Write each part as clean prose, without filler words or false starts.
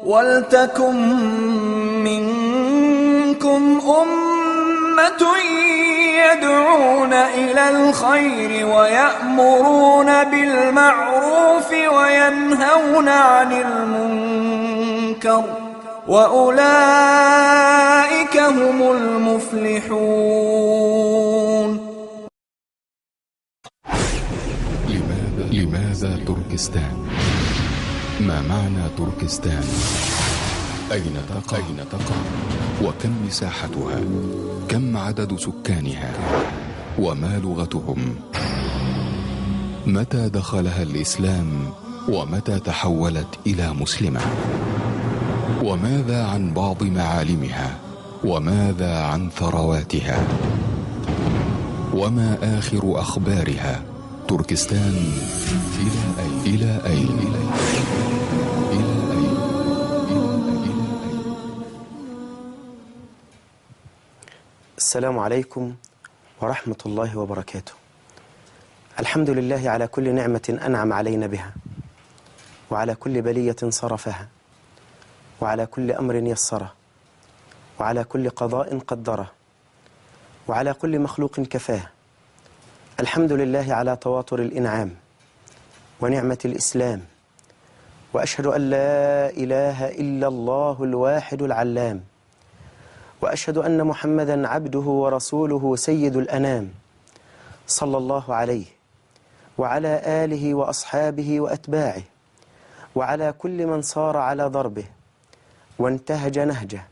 وَلْتَكُن مِّنكُمْ أُمَّةٌ يَدْعُونَ إِلَى الْخَيْرِ وَيَأْمُرُونَ بِالْمَعْرُوفِ وَيَنْهَوْنَ عَنِ الْمُنكَرِ ۚ وَأُولَٰئِكَ هُمُ الْمُفْلِحُونَ. لماذا تركستان؟ ما معنى تركستان؟ أين تقع؟ وكم مساحتها؟ كم عدد سكانها؟ وما لغتهم؟ متى دخلها الإسلام؟ ومتى تحولت إلى مسلمة؟ وماذا عن بعض معالمها؟ وماذا عن ثرواتها؟ وما آخر أخبارها؟ تركستان إلى أين؟ السلام عليكم ورحمة الله وبركاته. الحمد لله على كل نعمة أنعم علينا بها، وعلى كل بلية صرفها، وعلى كل أمر يسره، وعلى كل قضاء قدره، وعلى كل مخلوق كفاه. الحمد لله على تواتر الإنعام ونعمة الإسلام، وأشهد أن لا إله إلا الله الواحد العلام، وأشهد أن محمدًا عبده ورسوله سيد الأنام، صلى الله عليه وعلى آله وأصحابه وأتباعه، وعلى كل من صار على ضربه وانتهج نهجه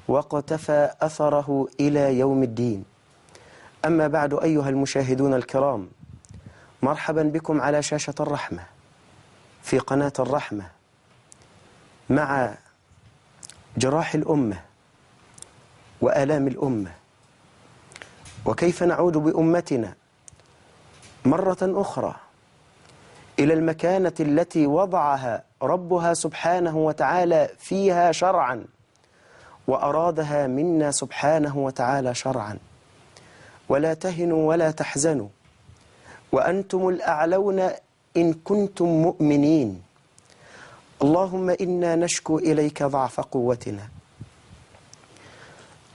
واقتفى أثره إلى يوم الدين. أما بعد، أيها المشاهدون الكرام، مرحبا بكم على شاشة الرحمة في قناة الرحمة مع جراح الأمة وآلام الأمة، وكيف نعود بأمتنا مرة أخرى إلى المكانة التي وضعها ربها سبحانه وتعالى فيها شرعا، وأرادها منا سبحانه وتعالى شرعا. ولا تهنوا ولا تحزنوا وأنتم الأعلون إن كنتم مؤمنين. اللهم إنا نشكو إليك ضعف قوتنا،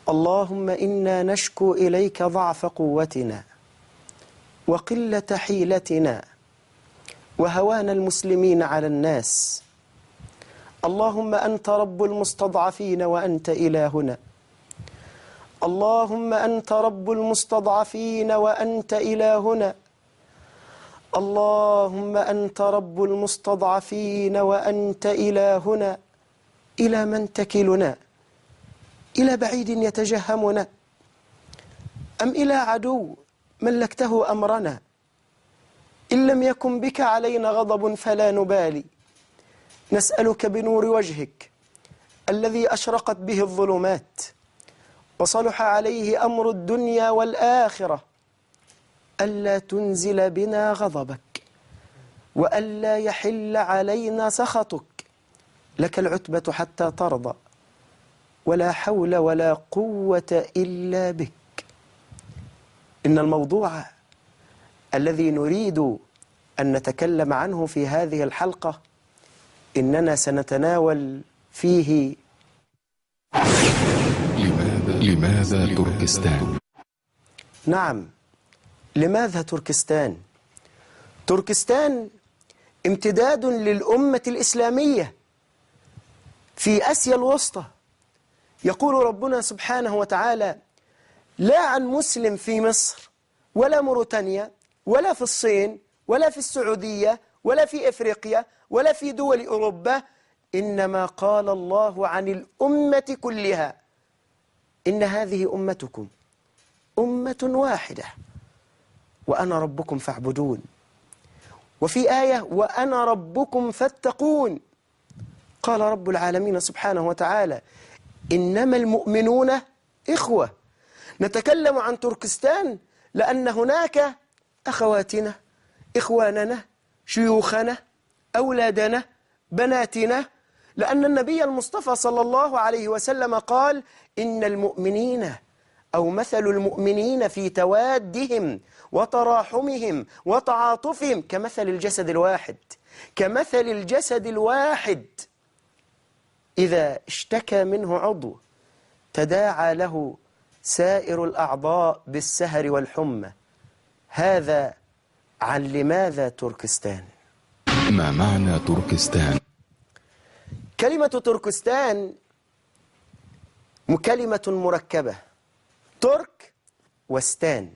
اللهم إنا نشكو إليك ضعف قوتنا وقلة حيلتنا وهوان المسلمين على الناس. اللهم أنت رب المستضعفين وأنت إلهنا، اللهم أنت رب المستضعفين وأنت إلهنا، اللهم أنت رب المستضعفين وأنت إلهنا. إلى من تكلنا؟ إلى بعيد يتجهمنا، أم إلى عدو ملكته أمرنا؟ إن لم يكن بك علينا غضب فلا نبالي، نسألك بنور وجهك الذي أشرقت به الظلمات وصلح عليه أمر الدنيا والآخرة، ألا تنزل بنا غضبك وألا يحل علينا سخطك. لك العتبة حتى ترضى، ولا حول ولا قوة إلا بك. إن الموضوع الذي نريد أن نتكلم عنه في هذه الحلقة إننا سنتناول فيه لماذا تركستان؟ نعم، لماذا تركستان؟ تركستان امتداد للأمة الإسلامية في آسيا الوسطى. يقول ربنا سبحانه وتعالى: لا عن مسلم في مصر ولا موريتانيا ولا في الصين ولا في السعودية ولا في إفريقيا ولا في دول أوروبا، إنما قال الله عن الأمة كلها: إن هذه أمتكم أمة واحدة وأنا ربكم فاعبدون. وفي آية: وأنا ربكم فاتقون. قال رب العالمين سبحانه وتعالى: إنما المؤمنون إخوة. نتكلم عن تركستان لأن هناك أخواتنا، إخواننا، شيوخنا، أولادنا، بناتنا، لأن النبي المصطفى صلى الله عليه وسلم قال: إن المؤمنين أو مثل المؤمنين في توادهم وتراحمهم وتعاطفهم كمثل الجسد الواحد، كمثل الجسد الواحد. إذا اشتكى منه عضو تداعى له سائر الأعضاء بالسهر والحمى. هذا عن لماذا تركستان؟ ما معنى تركستان؟ كلمة تركستان كلمة مركبة، ترك وستان.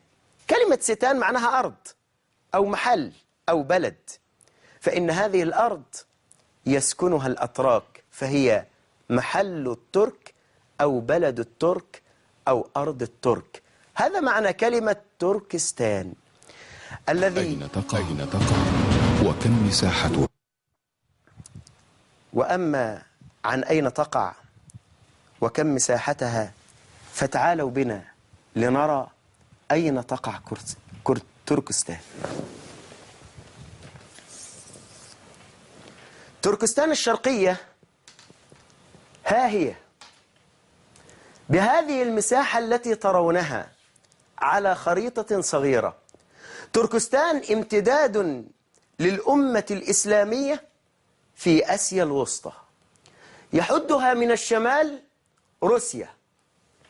كلمة ستان معناها أرض أو محل أو بلد، فإن هذه الأرض يسكنها الأتراك، فهي محل الترك أو بلد الترك أو أرض الترك. هذا معنى كلمة تركستان. أين تقع وكم مساحتها؟ وأما عن أين تقع وكم مساحتها فتعالوا بنا لنرى أين تقع تركستان. تركستان الشرقية ها هي بهذه المساحة التي ترونها على خريطة صغيرة. تركستان امتداد للأمة الإسلامية في آسيا الوسطى، يحدها من الشمال روسيا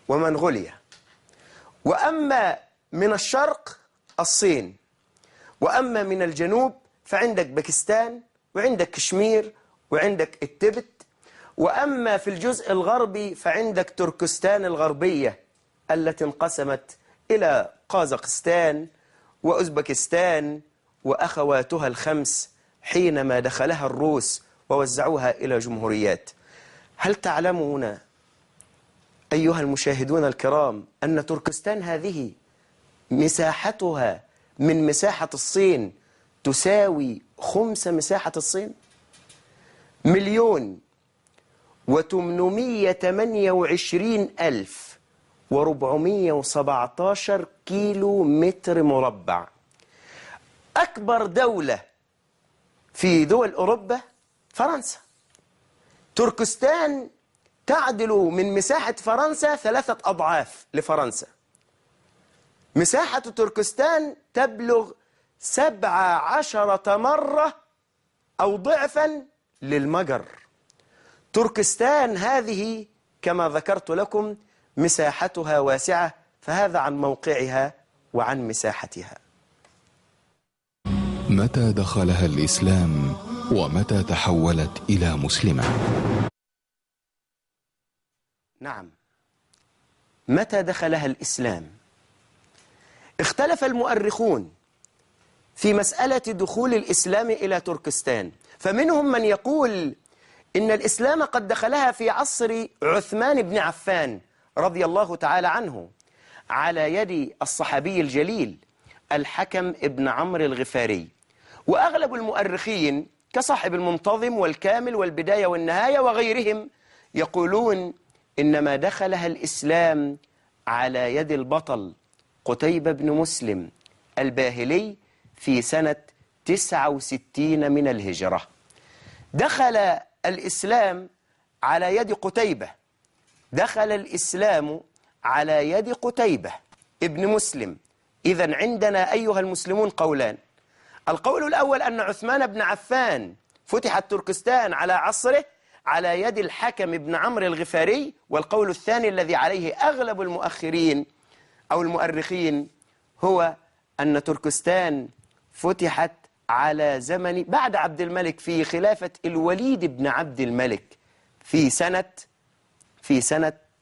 ومنغوليا، وأما من الشرق الصين، وأما من الجنوب فعندك باكستان وعندك كشمير وعندك التبت، وأما في الجزء الغربي فعندك تركستان الغربية التي انقسمت إلى قازقستان وأوزبكستان وأخواتها الخمس حينما دخلها الروس ووزعوها إلى جمهوريات. هل تعلمون أيها المشاهدون الكرام أن تركستان هذه مساحتها من مساحة الصين تساوي خمس مساحة الصين؟ 1,828,417 كيلو متر مربع. أكبر دولة في دول أوروبا فرنسا. تركستان تعدل من مساحة فرنسا 3 أضعاف لفرنسا. مساحة تركستان تبلغ 17 مرة أو ضعفا للمجر. تركستان هذه كما ذكرت لكم مساحتها واسعة، فهذا عن موقعها وعن مساحتها. متى دخلها الإسلام ومتى تحولت إلى مسلمة؟ نعم، متى دخلها الإسلام؟ اختلف المؤرخون في مسألة دخول الإسلام إلى تركستان، فمنهم من يقول إن الإسلام قد دخلها في عصر عثمان بن عفان رضي الله تعالى عنه على يد الصحابي الجليل الحكم ابن عمرو الغفاري. وأغلب المؤرخين كصاحب المنتظم والكامل والبداية والنهاية وغيرهم يقولون إنما دخلها الإسلام على يد البطل قتيبة بن مسلم الباهلي في سنة 69 من الهجرة. دخل الإسلام على يد قتيبة، دخل الإسلام على يد قتيبة ابن مسلم. إذن عندنا أيها المسلمون قولان. القول الأول أن عثمان بن عفان فتحت تركستان على عصره على يد الحكم ابن عمرو الغفاري، والقول الثاني الذي عليه أغلب المؤخرين أو المؤرخين هو أن تركستان فتحت على زمن بعد عبد الملك في خلافة الوليد بن عبد الملك في سنة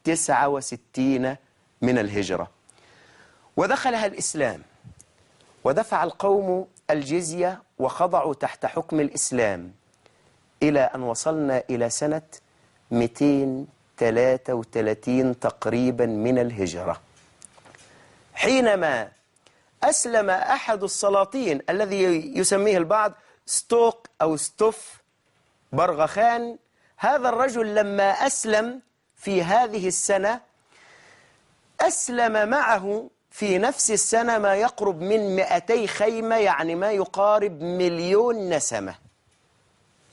69 من الهجرة. ودخلها الإسلام ودفع القوم الجزية وخضعوا تحت حكم الإسلام إلى أن وصلنا إلى سنة 233 تقريبا من الهجرة، حينما أسلم أحد السلاطين الذي يسميه البعض ستوك أو ستوف برغخان. هذا الرجل لما أسلم في هذه السنة أسلم معه في نفس السنة ما يقرب من 200 خيمة، يعني ما يقارب 1,000,000 نسمة،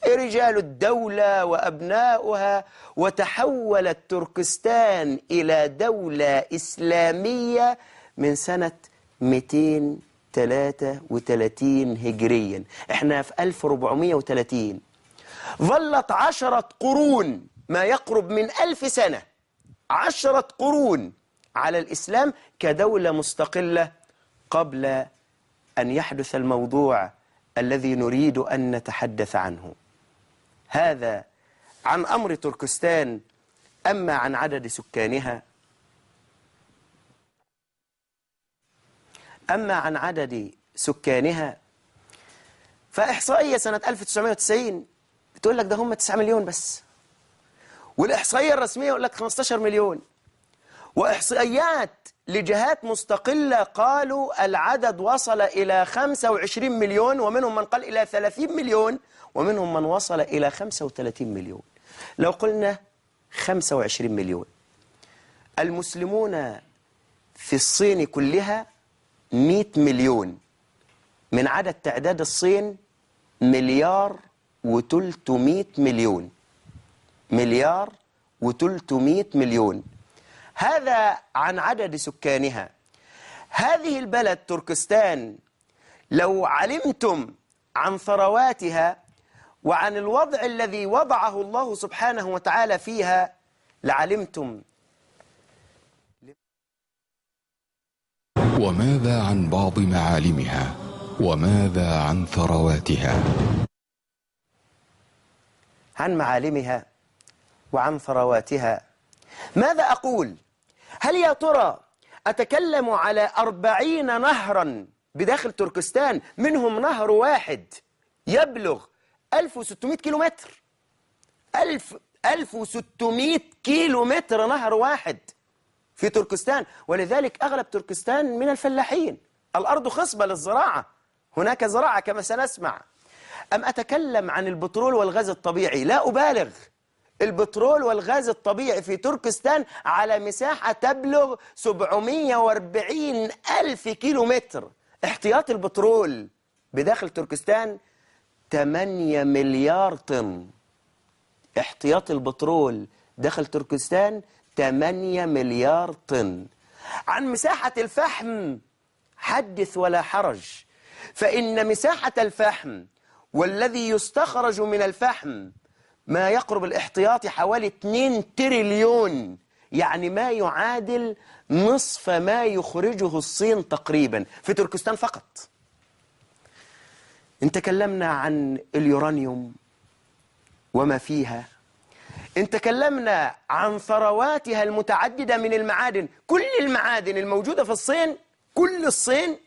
رجال الدولة وأبناؤها. وتحولت تركستان إلى دولة إسلامية من سنة 233 هجريا. احنا في 1430. ظلت 10 قرون ما يقرب من 1000 سنة، 10 قرون على الإسلام كدولة مستقلة قبل أن يحدث الموضوع الذي نريد أن نتحدث عنه. هذا عن أمر تركستان. أما عن عدد سكانها، فإحصائية سنة 1990 بتقول لك ده هم 9 مليون بس، والإحصائية الرسمية يقول لك 15 مليون، وإحصائيات لجهات مستقلة قالوا العدد وصل إلى 25 مليون، ومنهم من قال إلى 30 مليون، ومنهم من وصل إلى 35 مليون. لو قلنا 25 مليون، المسلمون في الصين كلها 100 مليون، من عدد تعداد الصين 1,300 مليون، 1,300 مليون. هذا عن عدد سكانها. هذه البلد تركستان لو علمتم عن ثرواتها وعن الوضع الذي وضعه الله سبحانه وتعالى فيها لعلمتم. وماذا عن بعض معالمها؟ وماذا عن ثرواتها؟ عن معالمها وعن ثرواتها ماذا أقول؟ هل يا ترى أتكلم على 40 نهرا بداخل تركستان، منهم نهر واحد يبلغ 1600 كيلومتر، 1600 كيلومتر نهر واحد في تركستان، ولذلك أغلب تركستان من الفلاحين، الأرض خصبة للزراعة، هناك زراعة كما سنسمع. أم أتكلم عن البترول والغاز الطبيعي؟ لا أبالغ، البترول والغاز الطبيعي في تركستان على مساحة تبلغ 740 ألف كيلومتر. احتياط البترول بداخل تركستان 8 مليار طن. احتياط البترول داخل تركستان 8 مليار طن. عن مساحة الفحم حدث ولا حرج، فإن مساحة الفحم والذي يستخرج من الفحم ما يقرب الاحتياطي حوالي 2 تريليون، يعني ما يعادل نصف ما يخرجه الصين تقريبا في تركستان فقط. إن تكلمنا عن اليورانيوم وما فيها، إن تكلمنا عن ثرواتها المتعددة من المعادن، كل المعادن الموجودة في الصين، كل الصين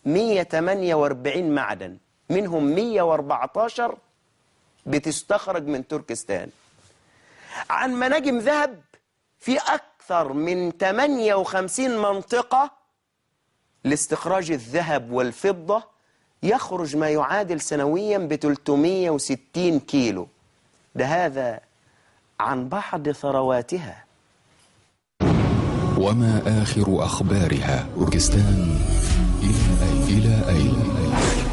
148 معدن، منهم 114 بتستخرج من تركستان. عن مناجم ذهب في أكثر من 58 منطقة لاستخراج الذهب والفضة، يخرج ما يعادل سنويا ب 360 كيلو. ده هذا عن بعض ثرواتها. وما آخر أخبارها؟ تركستان إلى أين؟ آخر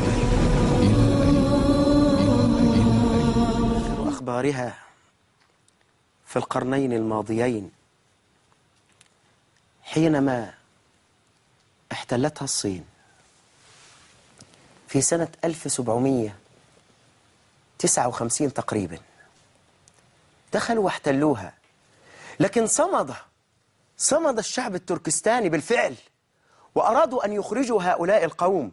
أخبارها في القرنين الماضيين حينما احتلتها الصين في سنة 1759 تقريبا، دخلوا واحتلوها، لكن صمد الشعب التركستاني بالفعل، وأرادوا أن يخرجوا هؤلاء القوم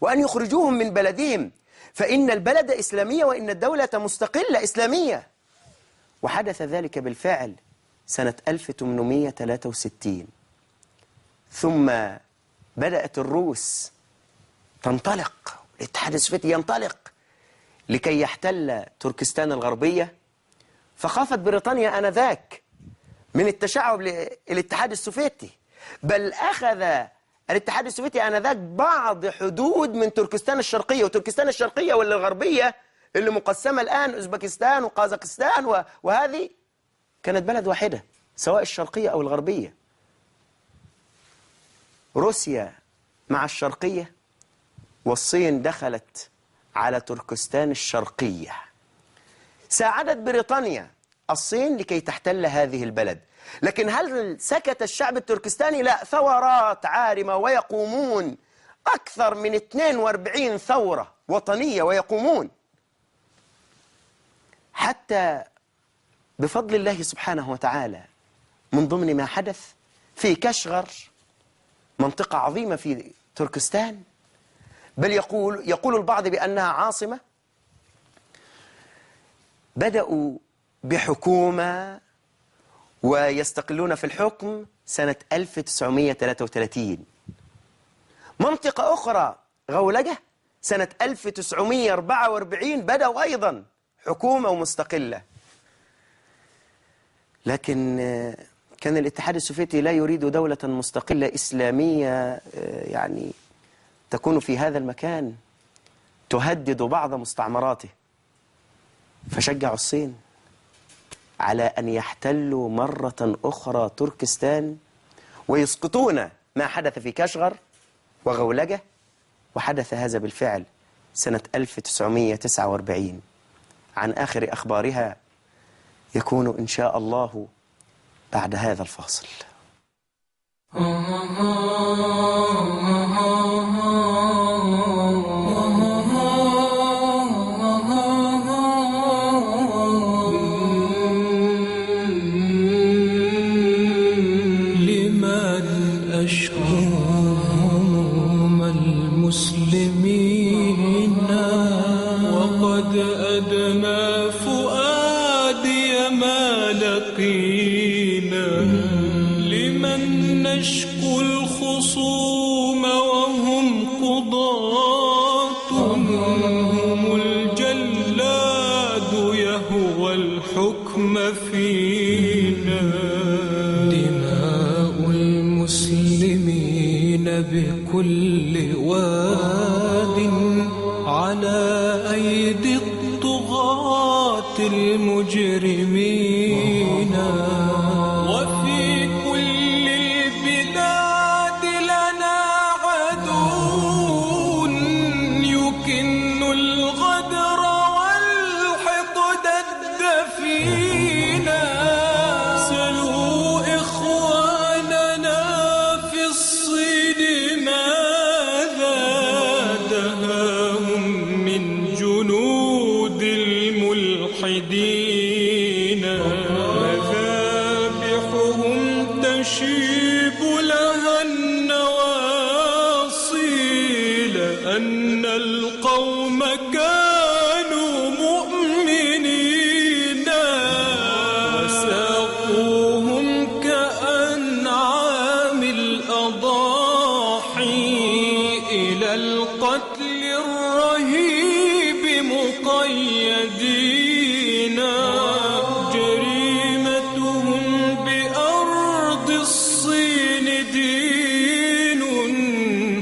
وأن يخرجوهم من بلدهم، فإن البلد إسلامية وإن الدولة مستقلة إسلامية. وحدث ذلك بالفعل سنة 1863. ثم بدأت الروس تنطلق، الاتحاد السوفيتي ينطلق لكي يحتل تركستان الغربية، فخافت بريطانيا آنذاك من التشعب للاتحاد السوفيتي، بل أخذ الاتحاد السوفيتي آنذاك بعض حدود من تركستان الشرقية، وتركستان الشرقية والغربية اللي مقسمة الآن أوزبكستان وقازاقستان وهذه كانت بلد واحدة سواء الشرقية أو الغربية. روسيا مع الشرقية، والصين دخلت على تركستان الشرقية. ساعدت بريطانيا الصين لكي تحتل هذه البلد، لكن هل سكت الشعب التركستاني؟ لا، ثورات عارمة ويقومون، أكثر من 42 ثورة وطنية ويقومون، حتى بفضل الله سبحانه وتعالى من ضمن ما حدث في كشغر، منطقة عظيمة في تركستان، بل يقول البعض بأنها عاصمة. بدأوا بحكومة ويستقلون في الحكم سنة 1933. منطقة أخرى غولجة سنة 1944 بدأوا أيضا حكومة ومستقلة. لكن كان الاتحاد السوفيتي لا يريد دولة مستقلة إسلامية يعني تكون في هذا المكان تهدد بعض مستعمراته، فشجعوا الصين على أن يحتلوا مرة أخرى تركستان ويسقطون ما حدث في كشغر وغولجة، وحدث هذا بالفعل سنة 1949. عن آخر أخبارها يكون إن شاء الله بعد هذا الفاصل. لمن أشكو هموم المسلمين وقد أدمى فؤادي ما لقينا، لمن نشكو الخصوم وهم قضاة، هم الجلاد يهوى الحكم فينا، دماء المسلمين بكل واد على أيدي الطغاة المجرمين، وفي كل البلاد لنا عدو يكن الغدر والحقد الدفينا، سلوا إخواننا في الصين ماذا دهاهم من جنود الملحدين، مذابحهم تشيب لها النواصي، لأن القوم كانوا مؤمنين، وساقوهم كأنعام الأضاحي إلى القتل الرهيب مقيدين، جريمتهم بأرض الصين دين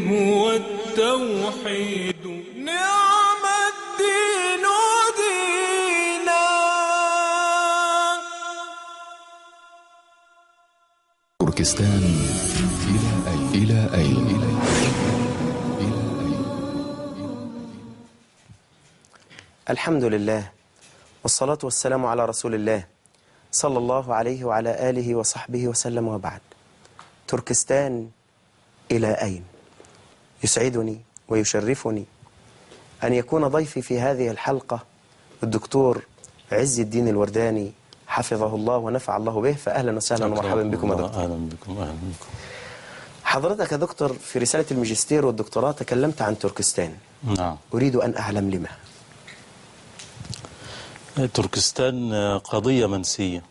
هو التوحيد، نعم الدين دينا. تركستان إلى أين؟ الحمد لله والصلاة والسلام على رسول الله صلى الله عليه وعلى آله وصحبه وسلم، وبعد. تركستان إلى أين؟ يسعدني ويشرفني أن يكون ضيفي في هذه الحلقة الدكتور عز الدين الورداني حفظه الله ونفع الله به، فأهلا وسهلا ومرحبا بكم يا دكتور. أهلا بكم. أهلا بكم. حضرتك يا دكتور في رسالة الماجستير والدكتوراه تكلمت عن تركستان. نعم. أريد أن أعلم لما. تركستان قضية منسية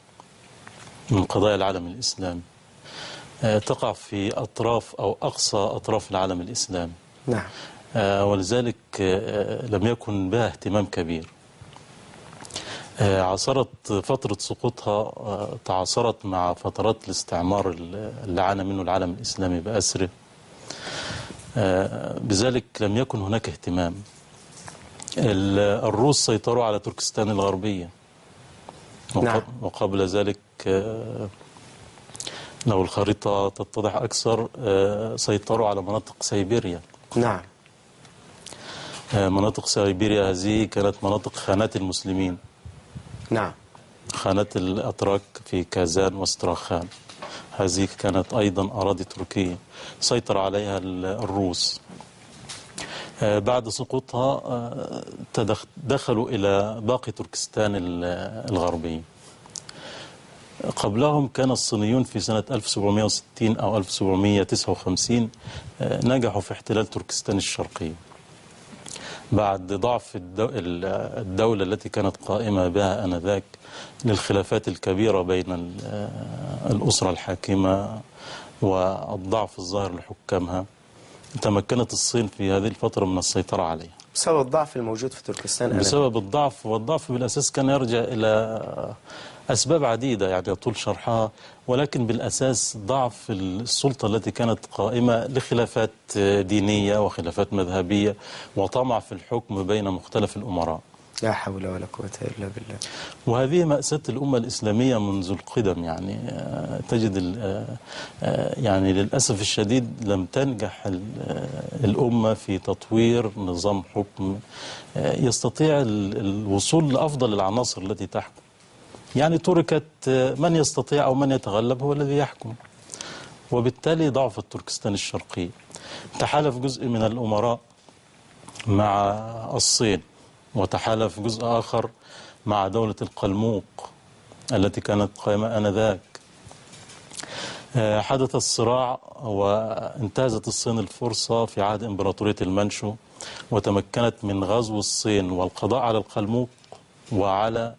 من قضايا العالم الإسلامي، تقع في أطراف أو أقصى أطراف العالم الإسلامي. نعم. ولذلك لم يكن بها اهتمام كبير. عاصرت فترة سقوطها، تعاصرت مع فترات الاستعمار اللي عانى منه العالم الإسلامي بأسره، بذلك لم يكن هناك اهتمام. الروس سيطروا على تركستان الغربية، نعم. وقبل ذلك لو الخريطة تتضح أكثر سيطروا على مناطق سيبيريا. نعم. مناطق سيبيريا هذه كانت مناطق خانات المسلمين. نعم. خانات الأتراك في كازان واستراخان، هذه كانت أيضا أراضي تركية سيطر عليها الروس. بعد سقوطها دخلوا إلى باقي تركستان الغربي، قبلهم كان الصينيون في سنة 1760 أو 1759 نجحوا في احتلال تركستان الشرقية بعد ضعف الدولة التي كانت قائمة بها آنذاك للخلافات الكبيرة بين الأسرة الحاكمة والضعف الظاهر لحكامها. تمكنت الصين في هذه الفترة من السيطرة عليها بسبب الضعف الموجود في تركستان بسبب الضعف، والضعف بالأساس كان يرجع إلى أسباب عديدة يعني يطول شرحها، ولكن بالأساس ضعف السلطة التي كانت قائمة لخلافات دينية وخلافات مذهبية وطمع في الحكم بين مختلف الأمراء. لا حول ولا قوة إلا بالله. وهذه مأساة الأمة الإسلامية منذ القدم، يعني تجد يعني للأسف الشديد لم تنجح الأمة في تطوير نظام حكم يستطيع الوصول لأفضل العناصر التي تحكم. يعني تركت من يستطيع أو من يتغلب هو الذي يحكم، وبالتالي ضعفت تركستان الشرقية. تحالف جزء من الأمراء مع الصين، وتحالف جزء آخر مع دولة القلموق التي كانت قائمة آنذاك. حدث الصراع وانتهزت الصين الفرصة في عهد إمبراطورية المانشو وتمكنت من غزو الصين والقضاء على القلموق وعلى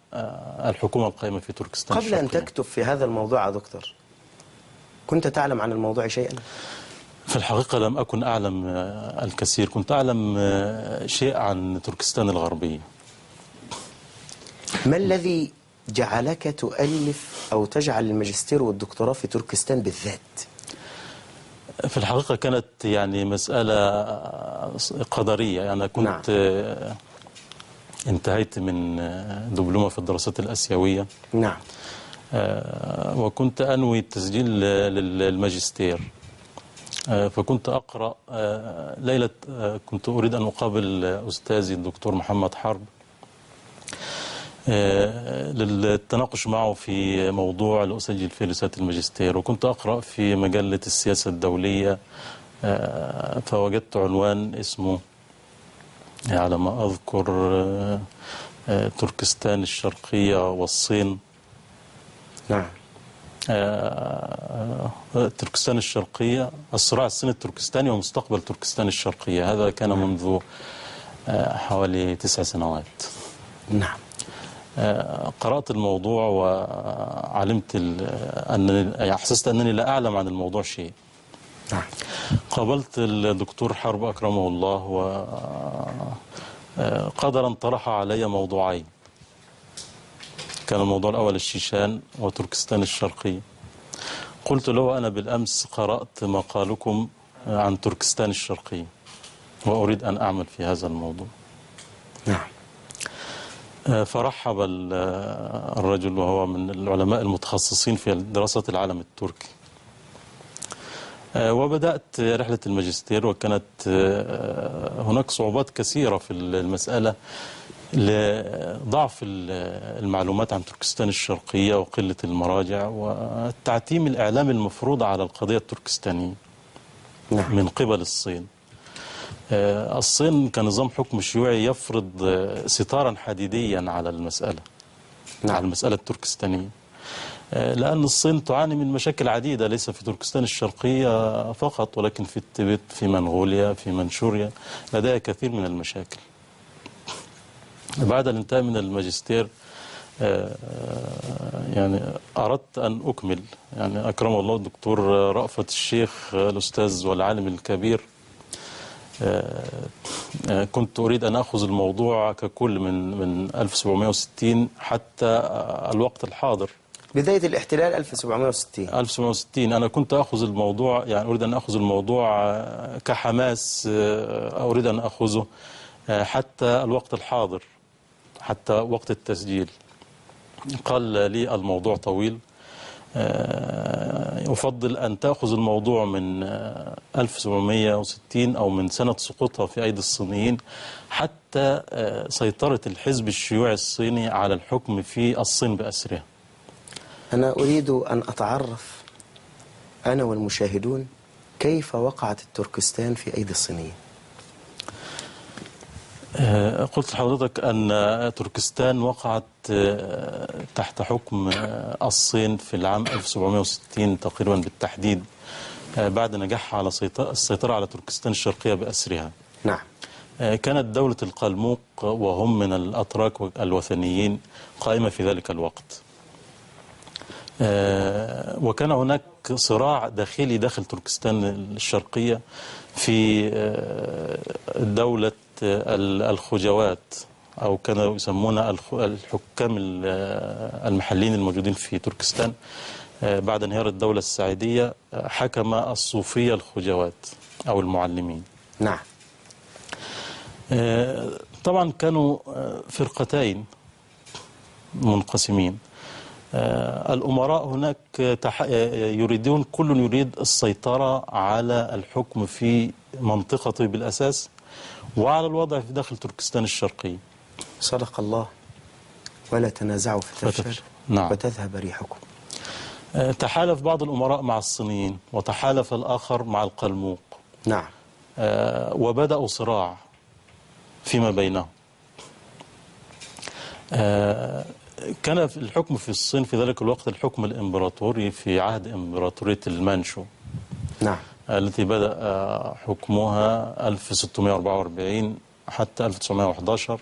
الحكومة القائمة في تركستان قبل أن الشرقية. تكتب في هذا الموضوع يا دكتور، كنت تعلم عن الموضوع شيئا؟ في الحقيقة لم أكن أعلم الكثير، كنت أعلم شيء عن تركستان الغربية. ما الذي جعلك تؤلف أو تجعل الماجستير والدكتوراه في تركستان بالذات؟ في الحقيقة كانت يعني مسألة قدرية. أنا كنت انتهيت من دبلومة في الدراسات الآسيوية. نعم. وكنت أنوي التسجيل للماجستير، فكنت أقرأ ليلة كنت أريد أن أقابل أستاذي الدكتور محمد حرب للتناقش معه في موضوع لأسجل فيه رسالة الماجستير، وكنت أقرأ في مجلة السياسة الدولية، فوجدت عنوان اسمه على ما أذكر تركستان الشرقية والصين. نعم. تركستان الشرقية، الصراع الصيني التركستاني ومستقبل تركستان الشرقية. هذا كان منذ حوالي 9 سنوات. نعم. قرأت الموضوع وعلمت أنني أحسست أنني لا أعلم عن الموضوع شيء. نعم. قابلت الدكتور حرب أكرمه الله، وقدرا طرح علي موضوعين. كان الموضوع الأول الشيشان وتركستان الشرقية. قلت له أنا بالأمس قرأت مقالكم عن تركستان الشرقية وأريد أن أعمل في هذا الموضوع. نعم. فرحب الرجل وهو من العلماء المتخصصين في دراسة العالم التركي، وبدأت رحلة الماجستير. وكانت هناك صعوبات كثيرة في المسألة لضعف المعلومات عن تركستان الشرقية وقلة المراجع والتعتيم الإعلامي المفروض على القضية التركستانية من قبل الصين. الصين كنظام حكم شيوعي يفرض ستارا حديديا على المسألة، على المسألة التركستانية، لأن الصين تعاني من مشاكل عديدة ليس في تركستان الشرقية فقط، ولكن في التبت، في منغوليا، في منشوريا، لديها كثير من المشاكل. بعد الانتهاء من الماجستير يعني أردت أن أكمل، يعني أكرم الله الدكتور رأفت الشيخ الأستاذ والعالم الكبير، كنت أريد أن أخذ الموضوع ككل من 1760 حتى الوقت الحاضر. بداية الاحتلال 1760 أنا كنت أخذ الموضوع، يعني أريد أن أخذ الموضوع كحماس، أريد أن أخذه حتى الوقت الحاضر، حتى وقت التسجيل. قال لي الموضوع طويل، أفضل أن تأخذ الموضوع من 1760 أو من سنة سقوطها في أيدي الصينيين حتى سيطرة الحزب الشيوعي الصيني على الحكم في الصين بأسرها. أنا أريد أن أتعرف أنا والمشاهدون كيف وقعت التركستان في أيدي الصينيين. قلت لحضرتك أن تركستان وقعت تحت حكم الصين في العام 1760 تقريبا بالتحديد، بعد نجاحها على السيطرة على تركستان الشرقية بأسرها. نعم. كانت دولة القلموق وهم من الأتراك الوثنيين قائمة في ذلك الوقت، وكان هناك صراع داخلي داخل تركستان الشرقية في دولة الخجوات، أو كانوا يسمون الحكام المحليين الموجودين في تركستان. بعد انهيار الدولة السعيدية حكم الصوفية الخجوات أو المعلمين. نعم. طبعا كانوا فرقتين منقسمين. الأمراء هناك يريدون، كل يريد السيطرة على الحكم في منطقته بالأساس وعلى الوضع في داخل تركستان الشرقية. صدق الله، ولا تنازعوا فتفشل نعم. وتذهب ريحكم. تحالف بعض الأمراء مع الصينيين وتحالف الآخر مع القلموق. نعم. وبدأوا صراع فيما بينهم. كان الحكم في الصين في ذلك الوقت الحكم الإمبراطوري في عهد إمبراطورية المانشو. نعم. التي بدأ حكمها 1644 حتى 1911.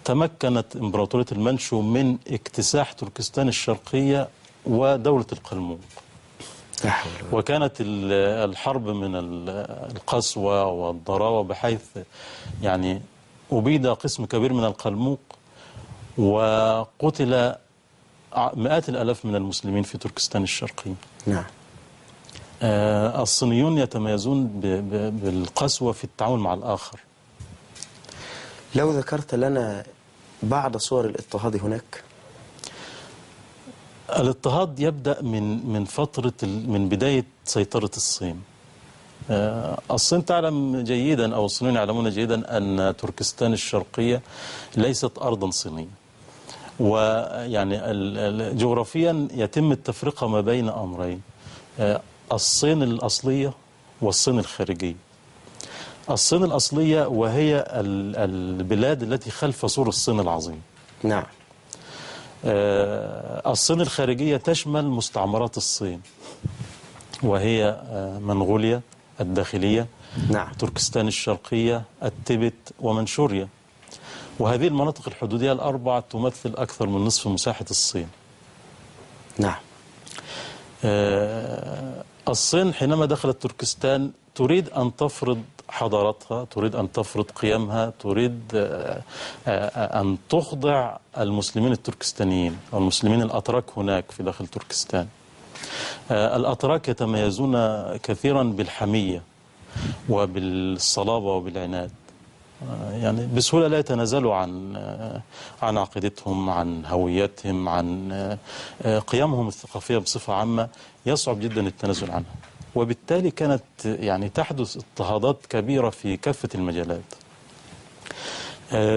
تمكنت إمبراطورية المانشو من اكتساح تركستان الشرقية ودولة القلموق. وكانت الحرب من القسوة والضراوة، بحيث يعني أبيد قسم كبير من القلموق وقتل مئات الآلاف من المسلمين في تركستان الشرقية. نعم. الصينيون يتميزون بالقسوة في التعامل مع الآخر. لو ذكرت لنا بعض صور الاضطهاد هناك. الاضطهاد يبدأ من بداية سيطرة الصين. الصين تعلم جيدا، أو الصينيون يعلمون جيدا، أن تركستان الشرقية ليست أرضا صينية، ويعني جغرافيا يتم التفرقة ما بين أمرين: الصين الأصلية والصين الخارجية. الصين الأصلية وهي البلاد التي خلف سور الصين العظيم. نعم. الصين الخارجية تشمل مستعمرات الصين، وهي منغوليا الداخلية، نعم. تركستان الشرقية، التبت، ومنشوريا. وهذه المناطق الحدودية الأربعة تمثل أكثر من نصف مساحة الصين. نعم. الصين حينما دخلت تركستان تريد أن تفرض حضارتها، تريد أن تفرض قيمها، تريد أن تخضع المسلمين التركستانيين أو المسلمين الأتراك هناك في داخل تركستان. الأتراك يتميزون كثيرا بالحمية وبالصلابة وبالعناد، يعني بسهولة لا يتنازلوا عن عقيدتهم، عن هويتهم، عن قيمهم الثقافية بصفة عامة، يصعب جدا التنازل عنها. وبالتالي كانت يعني تحدث اضطهادات كبيرة في كافة المجالات.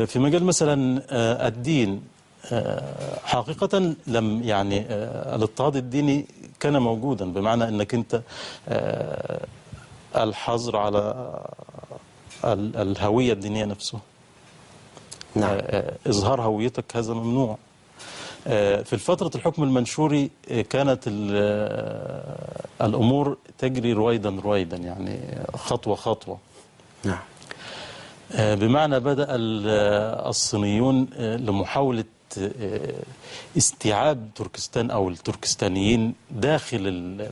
في مجال مثلا الدين، حقيقة لم يعني الاضطهاد الديني كان موجودا، بمعنى أنك أنت الحظر على الهوية الدينية نفسها. نعم. إظهار هويتك هذا ممنوع. في فترة الحكم المنشوري كانت الأمور تجري رويدا رويدا، يعني خطوة خطوة. نعم. بمعنى بدأ الصينيون لمحاولة استيعاب تركستان أو التركستانيين داخل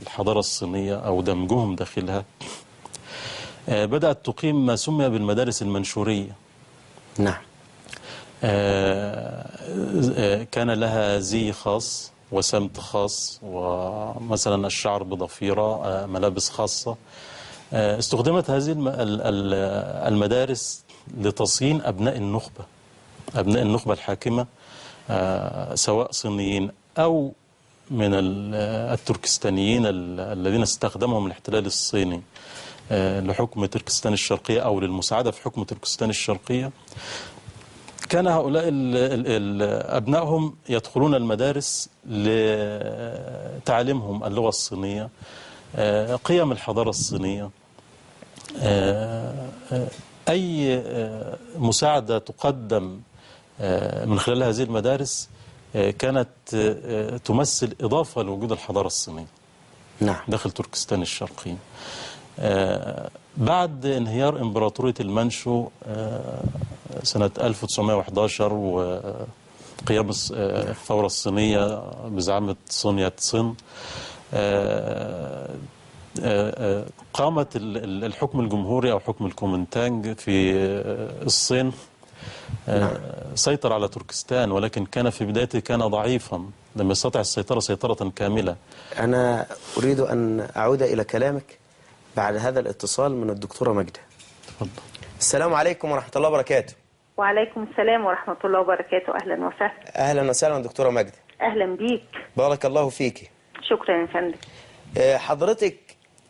الحضارة الصينية أو دمجهم داخلها. بدأت تقيم ما سمي بالمدارس المنشورية. نعم. كان لها زي خاص وسمت خاص، ومثلا الشعر بضفيرة، ملابس خاصة. استخدمت هذه المدارس لتصين أبناء النخبة الحاكمة، سواء صينيين أو من التركستانيين الذين استخدمهم الاحتلال الصيني لحكم تركستان الشرقية أو للمساعدة في حكم تركستان الشرقية. كان هؤلاء أبنائهم يدخلون المدارس لتعليمهم اللغة الصينية، قيم الحضارة الصينية، أي مساعدة تقدم من خلال هذه المدارس كانت تمثل إضافة لوجود الحضارة الصينية نعم. داخل تركستان الشرقية. بعد انهيار إمبراطورية المانشو سنة 1911 وقيام الثورة الصينية بزعامة سون يات سين، قامت الحكم الجمهوري أو حكم الكومنتانج في الصين سيطر على تركستان، ولكن كان في بدايته كان ضعيفا، لم يستطع السيطرة سيطرة كاملة. أنا أريد أن أعود إلى كلامك بعد هذا الاتصال من الدكتورة ماجدة. تفضل. السلام عليكم ورحمة الله وبركاته. وعليكم السلام ورحمة الله وبركاته. أهلا وسهلا. أهلا وسهلا دكتورة ماجدة. أهلا بيك. بارك الله فيك. شكرا يا فندم. حضرتك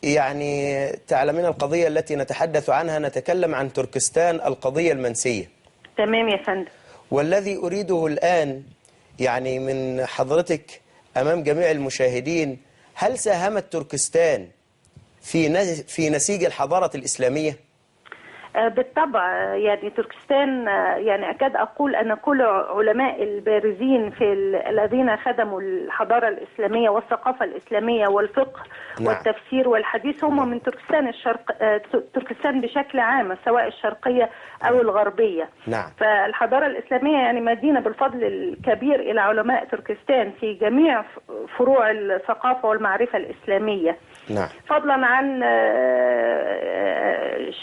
يعني تعلمين القضية التي نتحدث عنها، نتكلم عن تركستان القضية المنسية. تمام يا فندم. والذي أريده الآن يعني من حضرتك أمام جميع المشاهدين، هل ساهمت تركستان في نسيج الحضارة الإسلامية؟ بالطبع، يعني تركستان يعني أكاد أقول أن كل علماء البارزين الذين خدموا الحضارة الإسلامية والثقافة الإسلامية والفقه والتفسير والحديث هم من تركستان تركستان بشكل عام، سواء الشرقية أو الغربية. نعم. فالحضارة الإسلامية يعني مدينة بالفضل الكبير إلى علماء تركستان في جميع فروع الثقافة والمعرفة الإسلامية. نعم. فضلا عن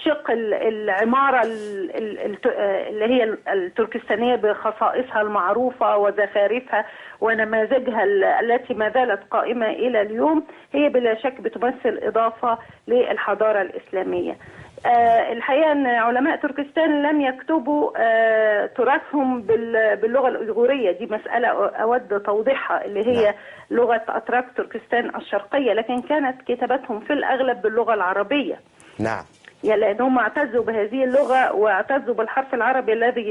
شق العمارة اللي هي التركستانية بخصائصها المعروفة وزخارفها ونماذجها التي ما زالت قائمة إلى اليوم، هي بلا شك بتمثل إضافة للحضارة الإسلامية. الحقيقة أن علماء تركستان لم يكتبوا تراثهم باللغة الأيغورية، دي مسألة أود توضيحها، اللي هي لغة أتراك تركستان الشرقية، لكن كانت كتابتهم في الأغلب باللغة العربية. نعم. يعني لأنهم اعتزوا بهذه اللغة واعتزوا بالحرف العربي الذي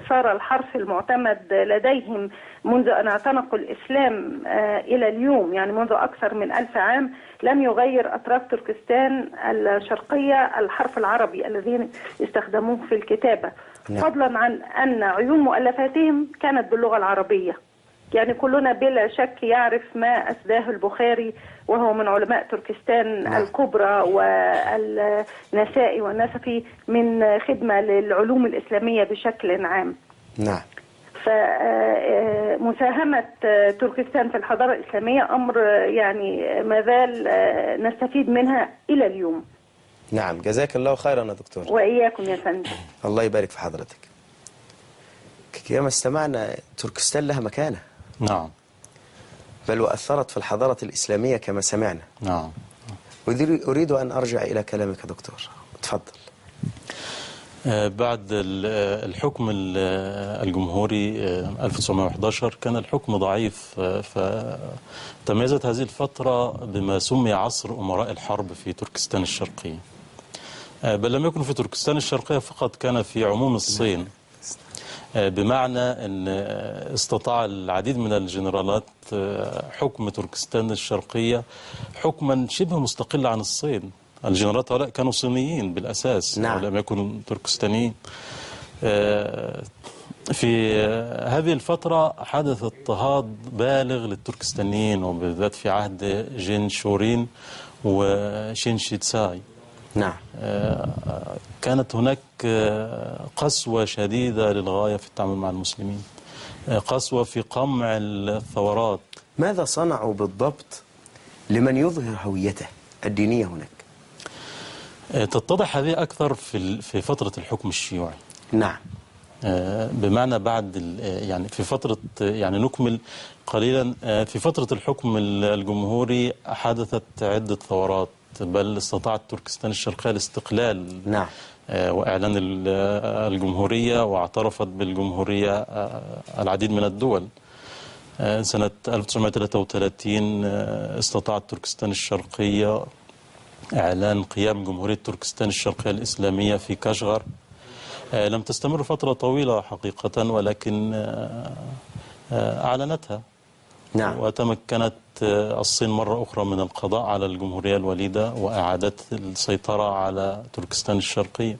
صار الحرف المعتمد لديهم منذ أن اعتنقوا الإسلام إلى اليوم، يعني منذ أكثر من 1000 عام لم يغير أتراك تركستان الشرقية الحرف العربي الذي استخدموه في الكتابة. فضلا عن أن عيون مؤلفاتهم كانت باللغة العربية. يعني كلنا بلا شك يعرف ما أسداه البخاري، وهو من علماء تركستان الكبرى، والنسائي والنسفي من خدمة للعلوم الإسلامية بشكل عام. نعم. فمساهمة تركستان في الحضارة الإسلامية أمر يعني ما زال نستفيد منها إلى اليوم. نعم، جزاك الله خيرا يا دكتور. وإياكم يا فندم. الله يبارك في حضرتك. كما استمعنا تركستان لها مكانة. نعم. بل وأثرت في الحضارة الإسلامية كما سمعنا. نعم. أريد أن أرجع إلى كلامك دكتور. تفضل. بعد الحكم الجمهوري 1911 كان الحكم ضعيف، فتميزت هذه الفترة بما سمي عصر أمراء الحرب في تركستان الشرقية. بل لم يكن في تركستان الشرقية فقط، كان في عموم الصين، بمعنى أن استطاع العديد من الجنرالات حكم تركستان الشرقية حكما شبه مستقل عن الصين. الجنرالات هؤلاء كانوا صينيين بالأساس. نعم. ولم يكونوا تركستانيين. في هذه الفترة حدث اضطهاد بالغ للتركستانيين، وبالذات في عهد جين شورين وشين شيتساي. نعم. كانت هناك قسوة شديدة للغاية في التعامل مع المسلمين، قسوة في قمع الثورات. ماذا صنعوا بالضبط لمن يظهر هويته الدينية هناك؟ تتضح هذه أكثر في فترة الحكم الشيوعي. نعم. بمعنى بعد يعني في فترة، يعني نكمل قليلا، في فترة الحكم الجمهوري حدثت عدة ثورات، بل استطاعت تركستان الشرقية الاستقلال. نعم. وإعلان الجمهورية، واعترفت بالجمهورية العديد من الدول. سنة 1933 استطاعت تركستان الشرقية إعلان قيام جمهورية تركستان الشرقية الإسلامية في كاشغر. لم تستمر فترة طويلة حقيقة، ولكن أعلنتها. نعم. وتمكنت الصين مرة أخرى من القضاء على الجمهورية الوليدة وإعادة السيطرة على تركستان الشرقية.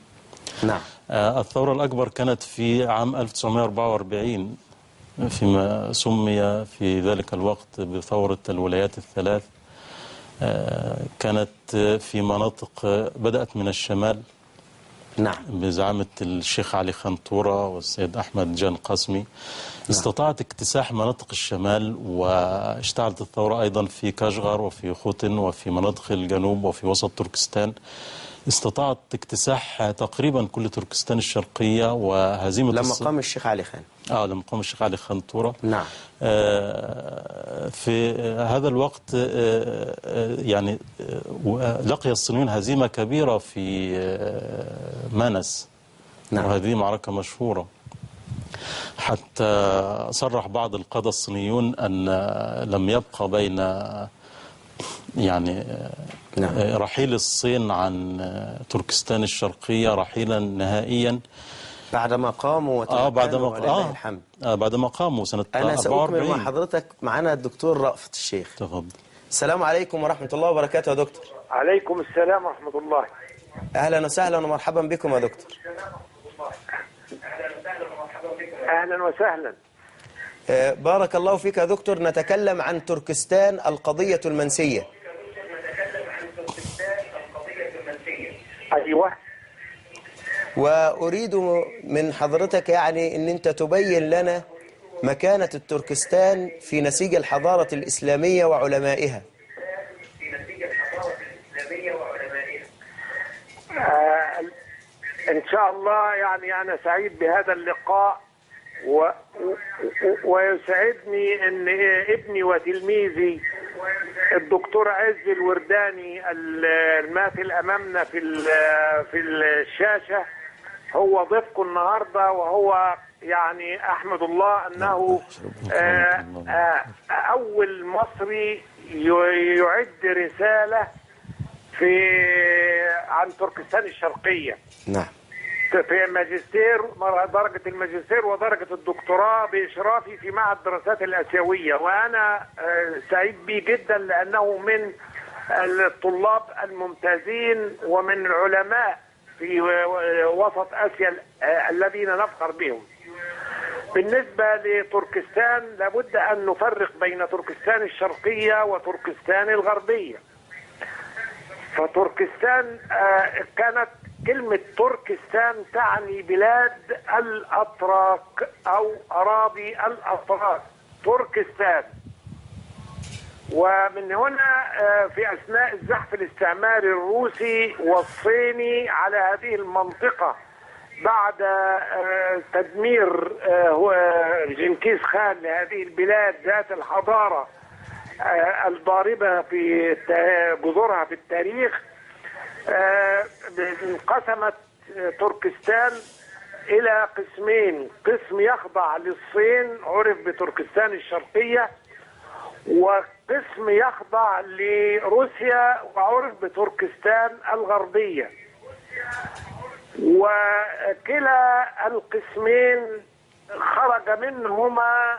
نعم. الثورة الأكبر كانت في عام 1944 فيما سمي في ذلك الوقت بثورة الولايات الثلاث. كانت في مناطق بدأت من الشمال نعم. بزعامة الشيخ علي خنطورة والسيد أحمد جان قاسمي. استطاعت اكتساح مناطق الشمال، واشتعلت الثورة أيضا في كاشغر وفي خوتن وفي مناطق الجنوب وفي وسط تركستان. استطاعت اكتساح تقريبا كل تركستان الشرقية وهزيمة لما قام الشيخ علي خان. لما قام الشيخ علي خنطورة. نعم. في هذا الوقت يعني لقي الصينيون هزيمة كبيرة في مانس. نعم. وهذه معركة مشهورة، حتى صرح بعض القادة الصينيون أن لم يبقى بين يعني رحيل الصين عن تركستان الشرقية رحيلا نهائيا بعدما قاموا وتمكنوا ولله الحمد. بعدما قاموا سنة 44. أنا سأكمل مع حضرتك. معنا الدكتور رأفت الشيخ. تفضل. السلام عليكم ورحمة الله وبركاته يا دكتور. عليكم السلام ورحمة الله. أهلا وسهلا ومرحبا بكم يا دكتور. أهلا وسهلا. بارك الله فيك يا دكتور. نتكلم عن تركستان القضية المنسية. أيوة. وأريد من حضرتك يعني أن أنت تبين لنا مكانة التركستان في نسيج الحضارة الإسلامية وعلمائها. إن شاء الله. يعني أنا سعيد بهذا اللقاء ويسعدني أن ابني وتلميذي الدكتور عز الورداني الماثل أمامنا في الشاشة هو ضيفكم النهاردة، وهو يعني أحمد الله أنه أول مصري يعد رسالة عن تركستان الشرقية. نعم. في ماجستير، درجة الماجستير ودرجة الدكتوراه بإشرافي في معهد الدراسات الآسيوية، وأنا سعيد به جدا لأنه من الطلاب الممتازين ومن العلماء في وسط آسيا الذين نفخر بهم. بالنسبة لتركستان لابد أن نفرق بين تركستان الشرقية وتركستان الغربية. فتركستان كانت كلمة تركستان تعني بلاد الأتراك أو أراضي الأتراك، تركستان. ومن هنا في أثناء الزحف الاستعماري الروسي والصيني على هذه المنطقة بعد تدمير جنكيز خان لهذه البلاد ذات الحضارة الضاربة في جذورها في التاريخ، انقسمت تركستان إلى قسمين: قسم يخضع للصين عرف بتركستان الشرقية، وقسم يخضع لروسيا وعرف بتركستان الغربية. وكلا القسمين خرج منهما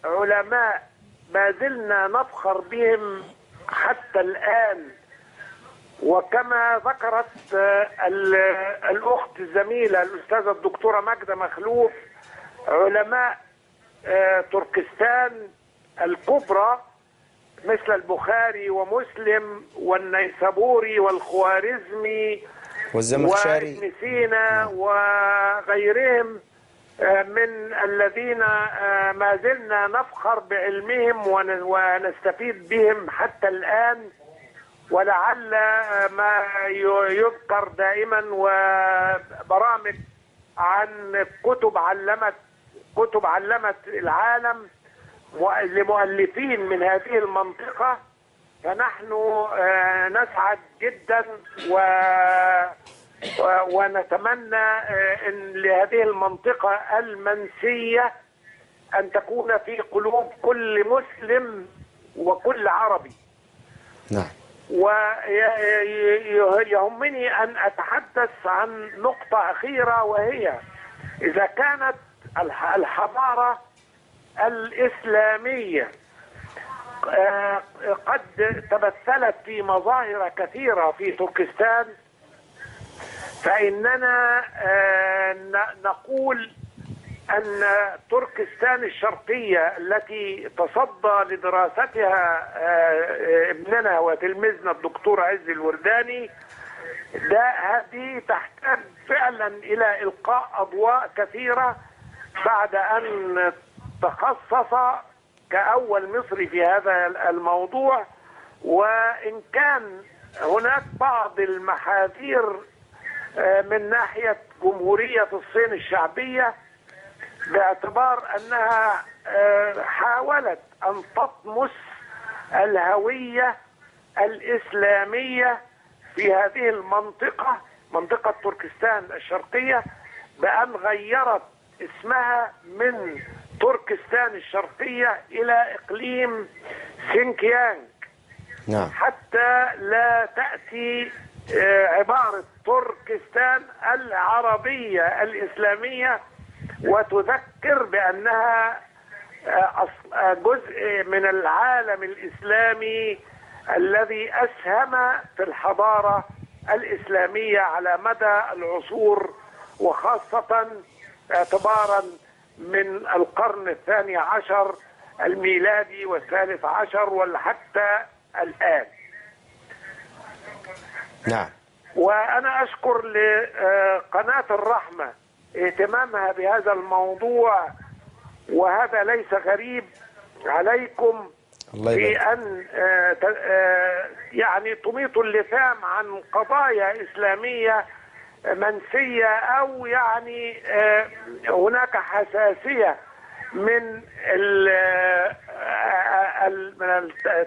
علماء ما زلنا نفخر بهم حتى الآن. وكما ذكرت الأخت الزميلة الأستاذة الدكتورة ماجدة مخلوف، علماء تركستان الكبرى مثل البخاري ومسلم والنيسابوري والخوارزمي والزمخشري وابن سينا وغيرهم من الذين ما زلنا نفخر بعلمهم ونستفيد بهم حتى الآن. ولعل ما يذكر دائما وبرامج عن كتب علمت العالم لمؤلفين من هذه المنطقة، فنحن نسعد جدا ونتمنى أن لهذه المنطقة المنسية أن تكون في قلوب كل مسلم وكل عربي. نعم. ويهمني أن أتحدث عن نقطة أخيرة، وهي إذا كانت الحضارة الإسلامية قد تمثلت في مظاهر كثيرة في تركستان، فإننا نقول أن تركستان الشرقية التي تصدى لدراستها ابننا وتلميذنا الدكتور عز الورداني هذه تحتاج فعلا إلى إلقاء أضواء كثيرة بعد أن تخصص كأول مصري في هذا الموضوع. وإن كان هناك بعض المحاذير من ناحية جمهورية الصين الشعبية باعتبار أنها حاولت أن تطمس الهوية الإسلامية في هذه المنطقة، منطقة تركستان الشرقية، بأن غيرت اسمها من تركستان الشرقية إلى إقليم سينكيانج. نعم. حتى لا تأتي عبارة تركستان العربية الإسلامية وتذكر بأنها جزء من العالم الإسلامي الذي أسهم في الحضارة الإسلامية على مدى العصور، وخاصة اعتبارا من القرن الثاني عشر الميلادي والثالث عشر وحتى الآن. نعم. وأنا أشكر لقناة الرحمة اهتمامها بهذا الموضوع، وهذا ليس غريب عليكم في أن يعني تميط اللثام عن قضايا إسلامية منسية، أو يعني هناك حساسية من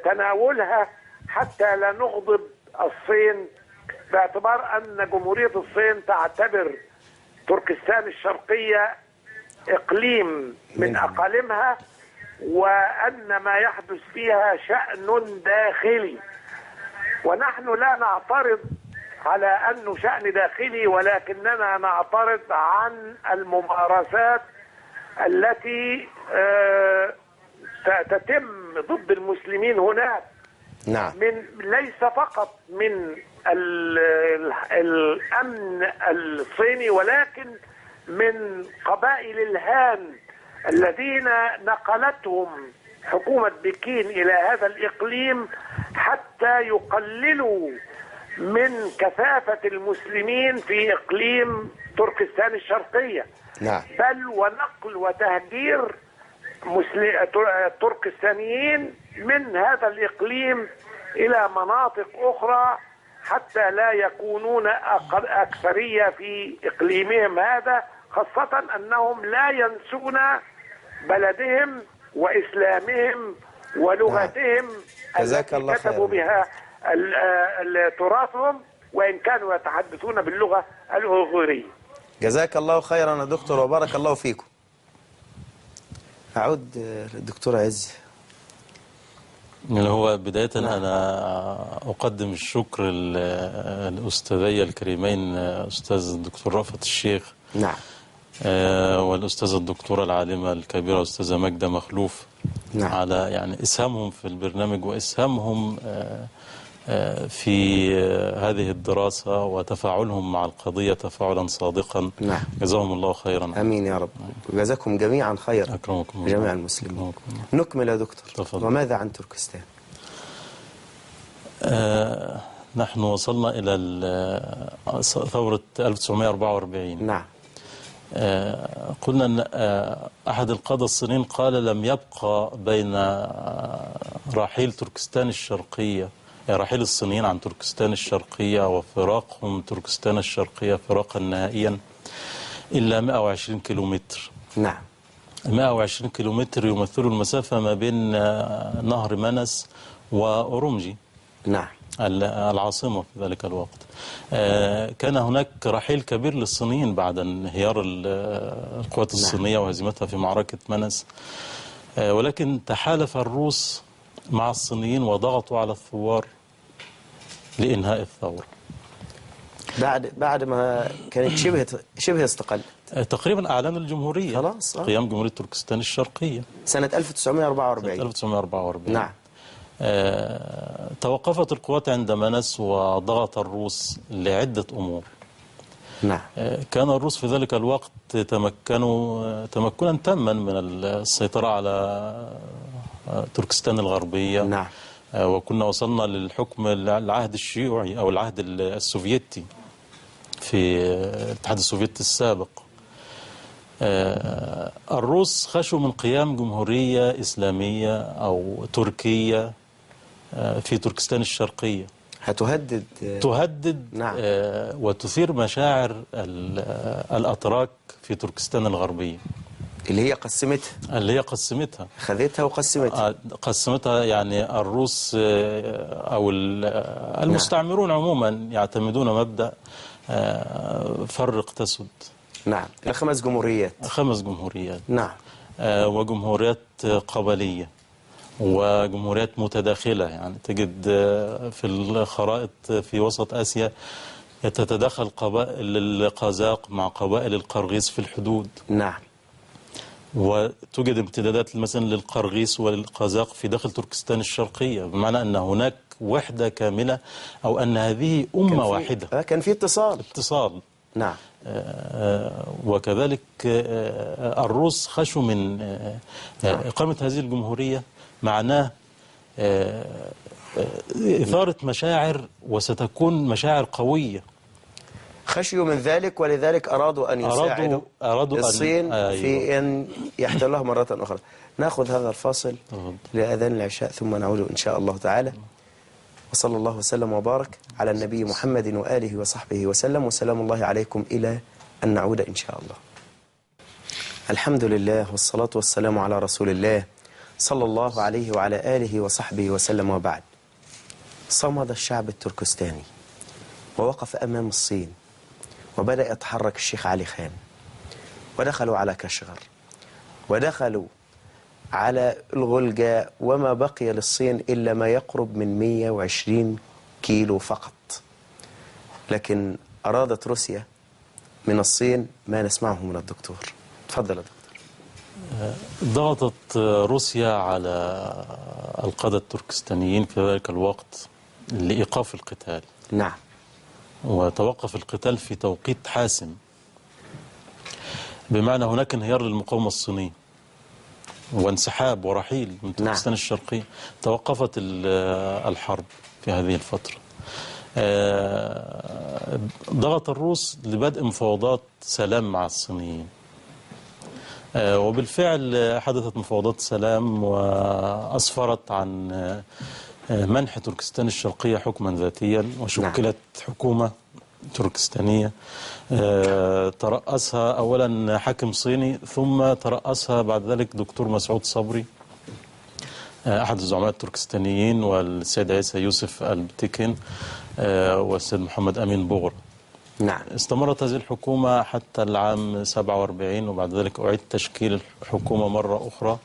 تناولها حتى لا نغضب الصين، باعتبار أن جمهورية الصين تعتبر تركستان الشرقية إقليم من أقاليمها، وأن ما يحدث فيها شأن داخلي، ونحن لا نعترض على أنه شأن داخلي، ولكننا نعترض عن الممارسات التي تتم ضد المسلمين هناك. نعم. ليس فقط من الأمن الصيني، ولكن من قبائل الهان الذين نقلتهم حكومة بكين إلى هذا الإقليم حتى يقللوا من كثافة المسلمين في إقليم تركستان الشرقية. نعم. بل ونقل وتهجير تركستانيين من هذا الإقليم إلى مناطق أخرى حتى لا يكونون أكثرية في إقليمهم هذا، خاصة أنهم لا ينسون بلدهم وإسلامهم ولغتهم التي كتبوا بها تراثهم، وإن كانوا يتحدثون باللغة الأوغورية. جزاك الله خيرا يا دكتور وبارك الله فيكم. أعود للدكتور عز. اللي هو بداية أنا أقدم الشكر للأستاذي الكريمين أستاذ الدكتور رأفت الشيخ. نعم. والأستاذة الدكتورة العالمة الكبيرة أستاذة ماجدة مخلوف. نعم. على يعني إسهامهم في البرنامج وإسهامهم في هذه الدراسة وتفاعلهم مع القضية تفاعلا صادقا. نعم. جزاهم الله خيرا. أمين يا رب. وجزاكم جميعا خيرا. أكرمكم جميع المسلمين. نكمل يا دكتور. تفضل. وماذا عن تركستان؟ نحن وصلنا إلى ثورة 1944. نعم. قلنا أن أحد القادة الصينيين قال لم يبقى بين رحيل تركستان الشرقية، رحيل الصينيين عن تركستان الشرقية وفراقهم تركستان الشرقية فراقا نهائيا إلا 120 كيلومتر. نعم. 120 كيلومتر يمثلوا المسافة ما بين نهر منس وأورمجي. نعم. العاصمة في ذلك الوقت. كان هناك رحيل كبير للصينيين بعد انهيار القوات الصينية وهزيمتها في معركة منس، ولكن تحالف الروس مع الصينيين وضغطوا على الثوار لإنهاء الثورة. بعد ما كانت شبه استقلت تقريبا أعلنوا الجمهورية، خلاص قيام جمهورية تركستان الشرقية سنة 1944. 1944. نعم. توقفت القوات عند منس وضغط الروس لعدة أمور. نعم. كان الروس في ذلك الوقت تمكنوا تمكنا تاما من السيطرة على تركستان الغربية. نعم. وكنا وصلنا للحكم العهد الشيوعي أو العهد السوفيتي في الاتحاد السوفيتي السابق. الروس خشوا من قيام جمهورية إسلامية أو تركية في تركستان الشرقية تهدد. نعم. وتثير مشاعر الأتراك في تركستان الغربية اللي هي قسمتها خذتها وقسمتها. قسمتها، يعني الروس أو المستعمرون عموما يعتمدون مبدأ فرق تسد. نعم. 5 جمهوريات. 5 جمهوريات. نعم. وجمهوريات قبلية وجمهوريات متداخلة، يعني تجد في الخرائط في وسط آسيا تتداخل قبائل القازاق مع قبائل القرغيز في الحدود. نعم. وتوجد امتدادات مثلا للقرغيز والقازاق في داخل تركستان الشرقية، بمعنى أن هناك وحدة كاملة أو أن هذه أمة واحدة. كان في اتصال. نعم. وكذلك الروس خشوا من إقامة هذه الجمهورية، معناه إثارة مشاعر، وستكون مشاعر قوية. خشيوا من ذلك، ولذلك أرادوا أن يساعدوا الصين في أن يحتلوها مرة أخرى. نأخذ هذا الفاصل لأذان العشاء ثم نعود إن شاء الله تعالى. وصلى الله وسلم وبارك على النبي محمد وآله وصحبه وسلم، وسلام الله عليكم إلى أن نعود إن شاء الله. الحمد لله والصلاة والسلام على رسول الله صلى الله عليه وعلى آله وصحبه وسلم، وبعد. صمد الشعب التركستاني ووقف أمام الصين، وبدأ يتحرك الشيخ علي خان، ودخلوا على كشغر، ودخلوا على الغلجة، وما بقي للصين إلا ما يقرب من 120 كيلو فقط. لكن أرادت روسيا من الصين ما نسمعه من الدكتور. تفضل يا دكتور. ضغطت روسيا على القادة التركستانيين في ذلك الوقت لإيقاف القتال. نعم. وتوقف القتال في توقيت حاسم، بمعنى هناك انهيار للمقاومة الصينية وانسحاب ورحيل من تركستان الشرقية. توقفت الحرب في هذه الفترة. ضغط الروس لبدء مفاوضات سلام مع الصينيين، وبالفعل حدثت مفاوضات سلام وأسفرت عن منح تركستان الشرقية حكما ذاتيا، وشكلت حكومة تركستانية ترأسها أولا حاكم صيني، ثم ترأسها بعد ذلك دكتور مسعود صبري أحد الزعماء التركستانيين، والسيد عيسى يوسف البتيكين، والسيد محمد أمين بغر. نعم. استمرت هذه الحكومة حتى العام 47، وبعد ذلك أعيد تشكيل الحكومة مرة أخرى.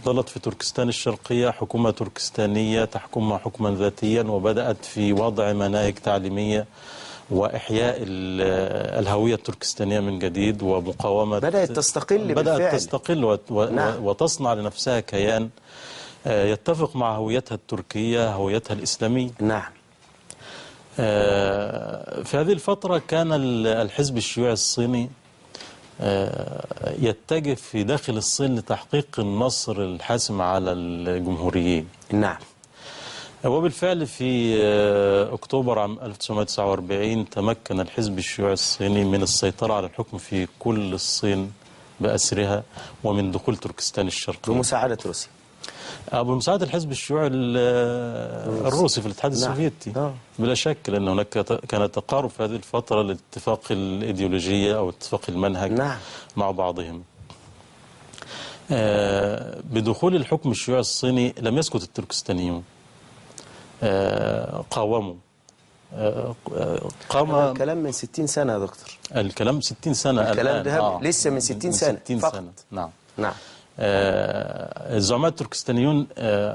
ظلت في تركستان الشرقية حكومة تركستانية تحكمها حكما ذاتيا، وبدأت في وضع مناهج تعليمية وإحياء الهوية التركستانية من جديد، ومقاومة. بدأت تستقل بدأت تستقل وتصنع لنفسها كيان يتفق مع هويتها التركية، هويتها الإسلامية. نعم. في هذه الفترة كان الحزب الشيوعي الصيني يتجه في داخل الصين لتحقيق النصر الحاسم على الجمهوريين. نعم. وبالفعل في أكتوبر عام 1949 تمكن الحزب الشيوعي الصيني من السيطرة على الحكم في كل الصين بأسرها، ومن دخول تركستان الشرقية بمساعدة روسيا، بمساعدة الحزب الشيوعي الروسي في الاتحاد السوفيتي. بلا شك، لأن هناك كان تقارب في هذه الفترة لاتفاق الإيديولوجية أو اتفاق المنهج مع بعضهم. بدخول الحكم الشيوعي الصيني لم يسكت التركستانيون، قاوموا. الكلام من 60 سنة يا دكتور. الكلام 60 سنة الكلام ده لسه من 60 سنة 60 فقط. سنة. نعم. نعم. الزعماء التركستانيون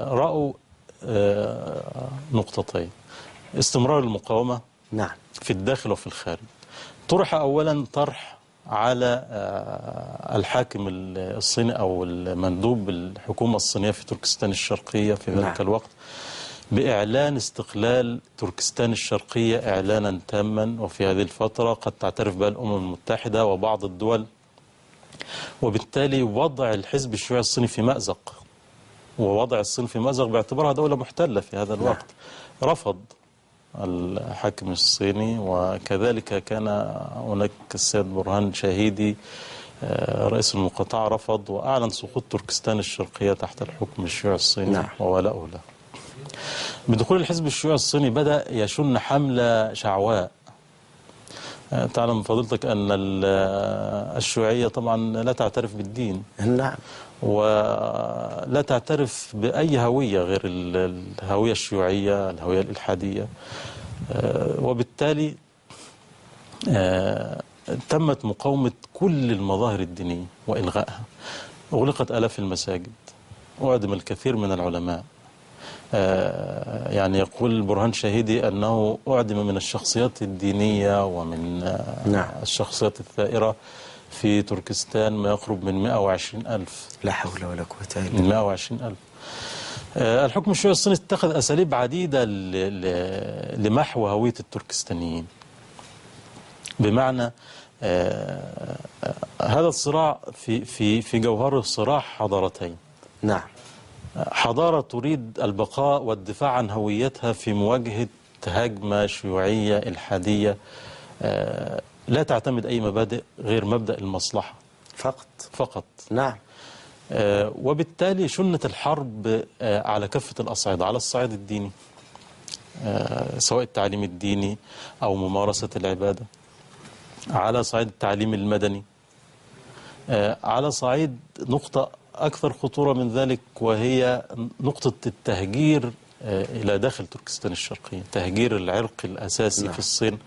رأوا نقطتين: استمرار المقاومة نعم في الداخل وفي الخارج. طرح أولا طرح على الحاكم الصيني أو المندوب الحكومة الصينية في تركستان الشرقية في ذلك الوقت بإعلان استقلال تركستان الشرقية إعلانا تاما، وفي هذه الفترة قد تعترف بها الأمم المتحدة وبعض الدول، وبالتالي وضع الحزب الشيوعي الصيني في مأزق، ووضع الصين في مأزق باعتبارها دولة محتلة في هذا الوقت. رفض الحاكم الصيني، وكذلك كان هناك السيد برهان شاهيدي رئيس المقاطعة رفض وأعلن سقوط تركستان الشرقية تحت الحكم الشيوعي الصيني وولاءه له. بدخول الحزب الشيوعي الصيني بدأ يشن حملة شعواء. تعلم فضيلتك أن الشيوعية طبعا لا تعترف بالدين، نعم، ولا تعترف بأي هوية غير الهوية الشيوعية، الهوية الإلحادية، وبالتالي تمت مقاومة كل المظاهر الدينية وإلغائها. أغلقت آلاف المساجد، أعدم الكثير من العلماء. يعني يقول برهان شاهيدي أنه أعدم من الشخصيات الدينية ومن الشخصيات الثائرة في تركستان ما يقرب من 120,000. لا حول ولا قوة إلا بالله. من 120,000. الحكم الشيوعي الصيني اتخذ أساليب عديدة لمحو هوية التركستانيين. بمعنى هذا الصراع في جوهره صراع حضارتين. نعم. حضارة تريد البقاء والدفاع عن هويتها في مواجهة هجمة شيوعية إلحادية لا تعتمد أي مبادئ غير مبدأ المصلحة فقط. نعم. وبالتالي شنت الحرب على كافة الأصعدة، على الصعيد الديني سواء التعليم الديني أو ممارسة العبادة، على صعيد التعليم المدني، على صعيد نقطة أكثر خطورة من ذلك، وهي نقطة التهجير إلى داخل تركستان الشرقية، تهجير العرق الأساسي في الصين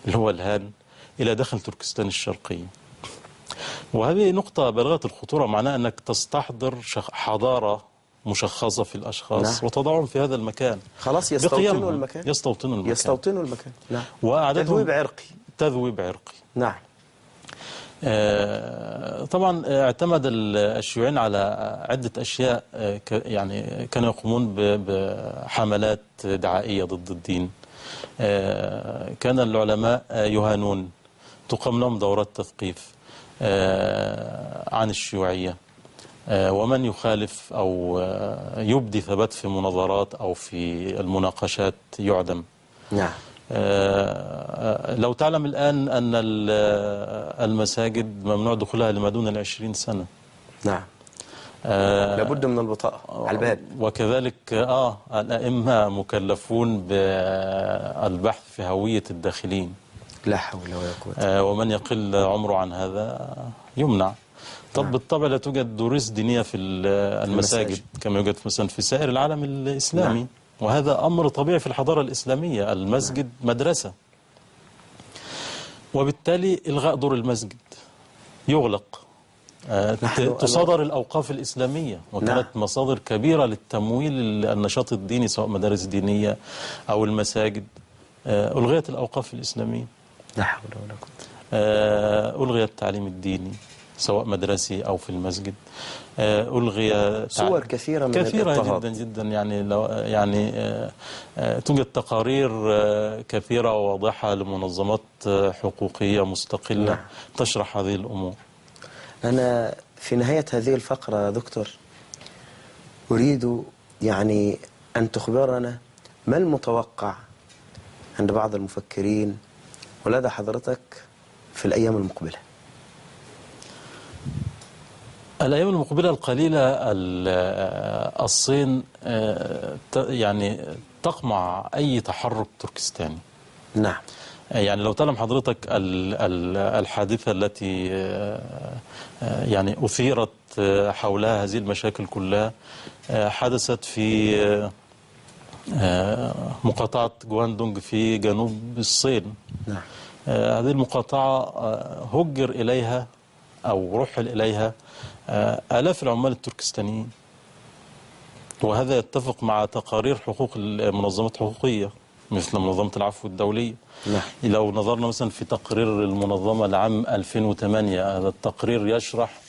اللي هو الهان إلى داخل تركستان الشرقية. وهذه نقطة بالغة الخطورة، معناها أنك تستحضر حضارة مشخصة في الأشخاص وتضعهم في هذا المكان. خلاص يستوطنوا المكان. يستوطنوا المكان. نعم. وأعدادهم تذويب عرقي. نعم. طبعا اعتمد الشيوعيين على عدة أشياء، يعني كانوا يقومون بحملات دعائية ضد الدين. كان العلماء يهانون، تقام لهم دورات تثقيف عن الشيوعية، ومن يخالف أو يبدي ثبات في مناظرات أو في المناقشات يعدم. نعم. لو تعلم الآن أن المساجد ممنوع دخولها لما دون 20 سنة. نعم. لابد من البطاقة على الباب. وكذلك الأئمة مكلفون بالبحث في هوية الداخلين. لا حول ولا قوة. ومن يقل عمره عن هذا يمنع. طب بالطبع لا توجد دروس دينية في المساجد كما يوجد مثلا في سائر العالم الإسلامي. وهذا أمر طبيعي في الحضارة الإسلامية، المسجد مدرسة. وبالتالي إلغاء دور المسجد، يغلق، تصادر الأوقاف الإسلامية، وكانت مصادر كبيرة للتمويل النشاط الديني سواء مدارس دينية أو المساجد. ألغيت الأوقاف الإسلامية. لا حول ولا قوة. ألغي التعليم الديني سواء مدرسي أو في المسجد. ألغي صور كثيرة من كثيرة جدا جدا. يعني توجد تقارير كثيرة وواضحة لمنظمات حقوقية مستقلة تشرح هذه الأمور. أنا في نهاية هذه الفقرة دكتور أريد يعني أن تخبرنا ما المتوقع عند بعض المفكرين ولدى حضرتك في الأيام المقبلة. الأيام المقبلة القليلة الصين يعني تقمع أي تحرك تركستاني. نعم. يعني لو تعلم حضرتك الحادثة التي يعني أثيرت حولها هذه المشاكل كلها حدثت في مقاطعة جواندونج في جنوب الصين. نعم. هذه المقاطعة هجر إليها أو رحل إليها آلاف العمال التركستانيين، وهذا يتفق مع تقارير حقوق المنظمات الحقوقية مثل منظمة العفو الدولية. نعم. لو نظرنا مثلا في تقرير المنظمة لعام 2008، هذا التقرير يشرح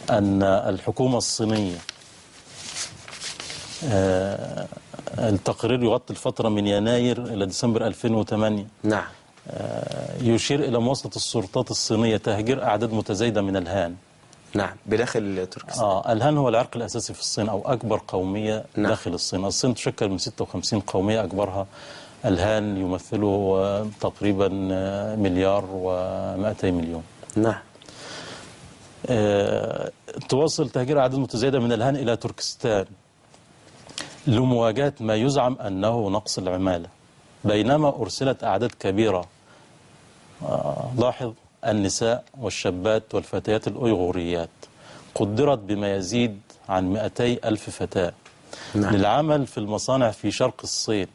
أن الحكومة الصينية التقرير يغطي الفترة من يناير إلى ديسمبر 2008. نعم. يشير إلى مواصلة السلطات الصينية تهجير أعداد متزايدة من الهان. نعم، بداخل تركستان. الهان هو العرق الأساسي في الصين أو أكبر قومية نعم. داخل الصين. الصين تشكل من 56 قومية، أكبرها الهان يمثلوا تقريبا 1,200,000,000. نعم. تواصل تهجير أعداد متزايدة من الهان إلى تركستان لمواجهة ما يزعم أنه نقص العمالة، بينما أرسلت أعداد كبيرة، لاحظ، النساء والشابات والفتيات الأيغوريات، قدرت بما يزيد عن 200,000 فتاة. نعم. للعمل في المصانع في شرق الصين،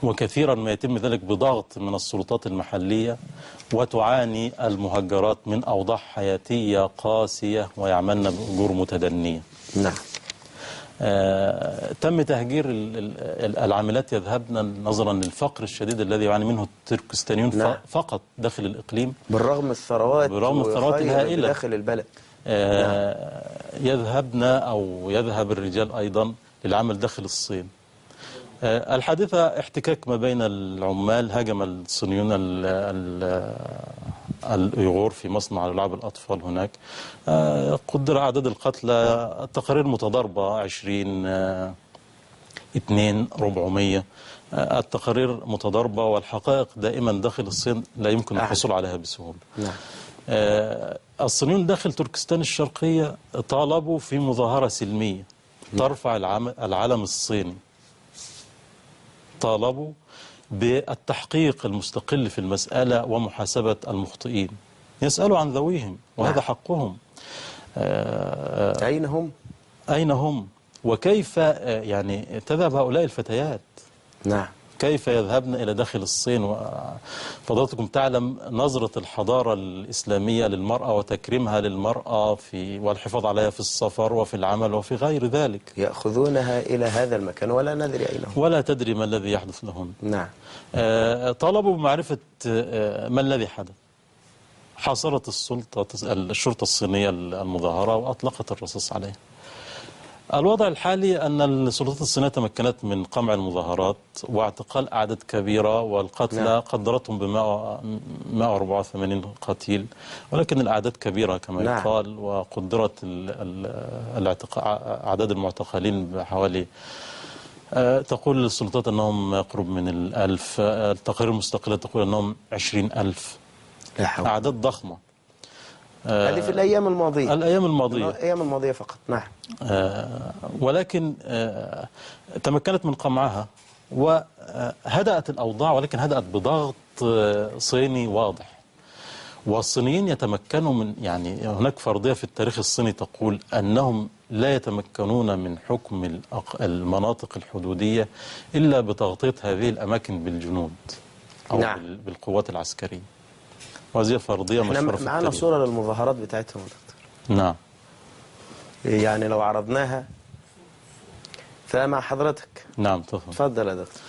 وكثيرا ما يتم ذلك بضغط من السلطات المحلية، وتعاني المهجرات من أوضاع حياتية قاسية ويعملن بأجور متدنية. نعم. تم تهجير العاملات يذهبن نظرا للفقر الشديد الذي يعاني منه التركستانيون. نعم. فقط داخل الإقليم، بالرغم من الثروات الهائلة داخل البلد. يذهبن أو يذهب الرجال أيضا للعمل داخل الصين. الحادثة احتكاك ما بين العمال. هاجم الصينيون الأيغور في مصنع للعاب الأطفال هناك. قدر أعداد القتلى، التقارير متضاربة، 20 2 400. التقارير متضاربة، والحقائق دائما داخل الصين لا يمكن الحصول عليها بسهولة. نعم. الصينيون داخل تركستان الشرقية طالبوا في مظاهرة سلمية ترفع العلم الصيني، طالبوا بالتحقيق المستقل في المسألة ومحاسبة المخطئين. يسألوا عن ذويهم وهذا حقهم. أين هم؟ أين هم؟ وكيف يعني تذهب هؤلاء الفتيات؟ نعم. كيف يذهبن إلى داخل الصين؟ وفضلتكم تعلم نظرة الحضارة الإسلامية للمرأة وتكريمها للمرأة والحفاظ عليها في السفر وفي العمل وفي غير ذلك. يأخذونها إلى هذا المكان ولا ندري أين هم. ولا تدري ما الذي يحدث لهن. نعم. طلبوا بمعرفة ما الذي حدث. حاصرت الشرطة الصينية المظاهرة وأطلقت الرصاص عليها. الوضع الحالي أن السلطات الصينية تمكنت من قمع المظاهرات واعتقال أعداد كبيرة، والقتلى نعم. قدرتهم ب 184 قتيل، ولكن الأعداد كبيرة كما نعم. يقال. وقدرت أعداد المعتقلين بحوالي، تقول السلطات أنهم يقرب من 1000. التقارير المستقلة تقول أنهم 20,000. لا حول. أعداد ضخمة. هذه في الأيام الماضية. الأيام الماضية. الأيام الماضية فقط. نعم. ولكن تمكنت من قمعها وهدأت الأوضاع، ولكن هدأت بضغط صيني واضح. والصينيين يتمكنوا من، يعني هناك فرضية في التاريخ الصيني تقول أنهم لا يتمكنون من حكم المناطق الحدودية إلا بتغطية هذه الأماكن بالجنود أو نعم. بالقوات العسكرية. وهذه فرضية مشهورة في معنا التاريخ. صورة للمظاهرات بتاعتهم دكتور. نعم. يعني لو عرضناها فمع حضرتك. نعم تفضل يا دكتور.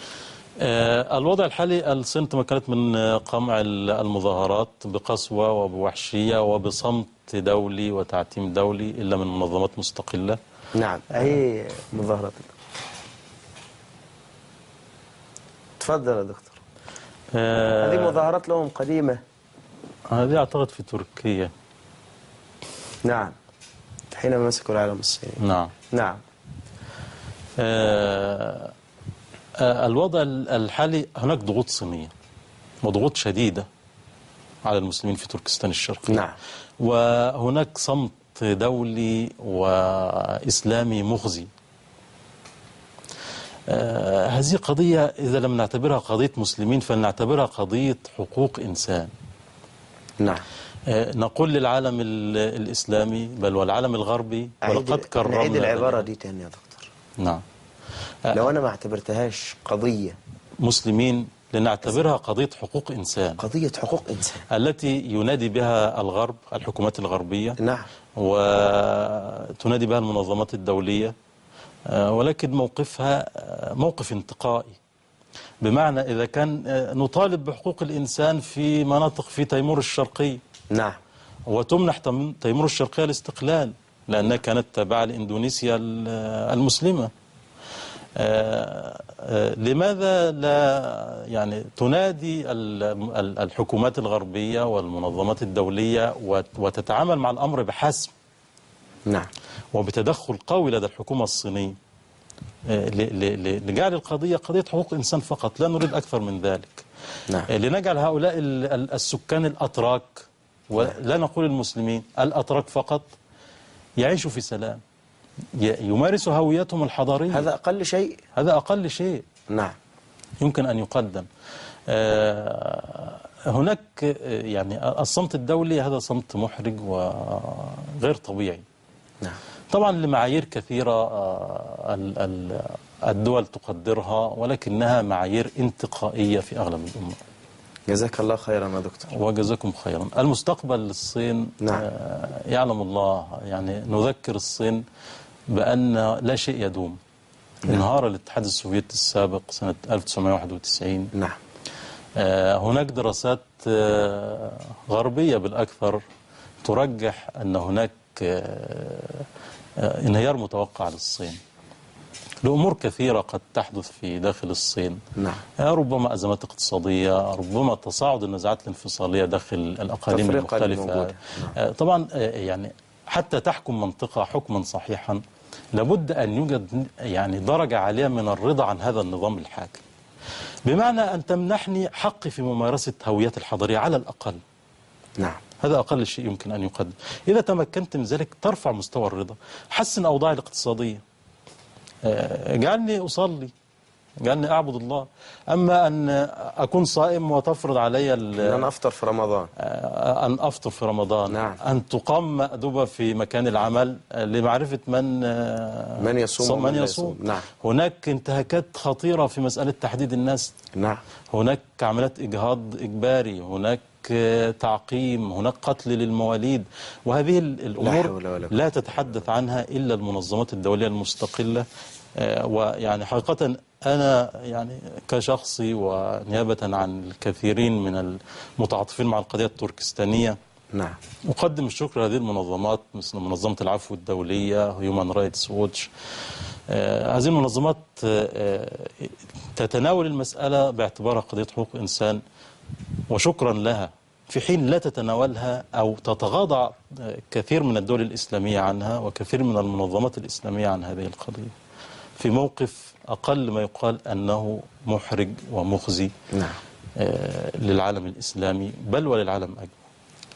الوضع الحالي، الصين تمكنت من قمع المظاهرات بقسوة وبوحشية وبصمت دولي وتعتيم دولي إلا من منظمات مستقلة. نعم. أي مظاهرات؟ تفضل يا دكتور. هذه مظاهرات لهم قديمة. هذه أعتقد في تركيا. نعم. حينما مسكوا العالم الصيني. نعم. نعم. الوضع الحالي هناك ضغوط صينية وضغوط شديدة على المسلمين في تركستان الشرقية. نعم. وهناك صمت دولي وإسلامي مخزي. هذه قضية إذا لم نعتبرها قضية مسلمين فلنعتبرها قضية حقوق إنسان. نعم. نقول للعالم الإسلامي بل والعالم الغربي ولقد كرمنا. نعيد العبارة دي تاني يا دكتور. نعم. لو أنا ما اعتبرتهاش قضية مسلمين لنعتبرها قضية حقوق إنسان. قضية حقوق إنسان التي ينادي بها الغرب، الحكومات الغربية. نعم. وتنادي بها المنظمات الدولية، ولكن موقفها موقف انتقائي. بمعنى إذا كان نطالب بحقوق الإنسان في مناطق في تيمور الشرقية. نعم. وتمنح تيمور الشرقية الاستقلال لأنها كانت تابعة لإندونيسيا المسلمة. لماذا لا يعني تنادي الحكومات الغربية والمنظمات الدولية وتتعامل مع الأمر بحسم نعم وبتدخل قوي لدى الحكومة الصينية لجعل القضية قضية حقوق إنسان فقط، لا نريد أكثر من ذلك. نعم. لنجعل هؤلاء السكان الأتراك، ولا نقول المسلمين، الأتراك فقط، يعيشوا في سلام، يمارسوا هويتهم الحضارية. هذا أقل شيء. هذا أقل شيء نعم يمكن أن يقدم. هناك يعني الصمت الدولي هذا صمت محرج وغير طبيعي. نعم طبعا لمعايير كثيرة الدول تقدرها، ولكنها معايير انتقائية في أغلب الأمور. جزاك الله خيرا يا دكتور. وجزاكم خيرا. المستقبل للصين نعم. يعلم الله، يعني نذكر الصين بأن لا شيء يدوم. انهار الاتحاد السوفيتي السابق سنة 1991. نعم. هناك دراسات غربية بالأكثر ترجح أن هناك انهيار متوقع للصين لأمور كثيرة قد تحدث في داخل الصين. نعم. ربما أزمات اقتصادية، ربما تصاعد النزاعات الانفصالية داخل الأقاليم المختلفة. نعم. طبعا يعني حتى تحكم منطقة حكما صحيحا لابد أن يوجد يعني درجة عالية من الرضا عن هذا النظام الحاكم، بمعنى أن تمنحني حقي في ممارسة هويتي الحضارية على الأقل. نعم. هذا أقل شيء يمكن أن يقدم. إذا تمكنت من ذلك ترفع مستوى الرضا، حسن أوضاعي الاقتصادية، جعلني أصلي، جعلني أعبد الله. أما أن أكون صائم وتفرض علي أن أفطر في رمضان، أن أفطر في رمضان. نعم. أن تقام مأدبة في مكان العمل لمعرفة من يصوم من يصوم. نعم. هناك انتهاكات خطيرة في مسألة تحديد الناس. نعم. هناك عمليات إجهاض إجباري، هناك تعقيم، هناك قتل للمواليد، وهذه الأمور لا تتحدث عنها إلا المنظمات الدولية المستقلة. ويعني حقيقة أنا يعني كشخصي ونيابة عن الكثيرين من المتعاطفين مع القضية التركستانية، نعم، أقدم الشكر لهذه المنظمات مثل منظمة العفو الدولية، هيومان رايتس ووتش. هذه المنظمات تتناول المسألة باعتبارها قضية حقوق إنسان، وشكرا لها، في حين لا تتناولها أو تتغاضى كثير من الدول الإسلامية عنها وكثير من المنظمات الإسلامية عن هذه القضية، في موقف أقل ما يقال أنه محرج ومخزي. نعم. للعالم الإسلامي بل وللعالم أجمع.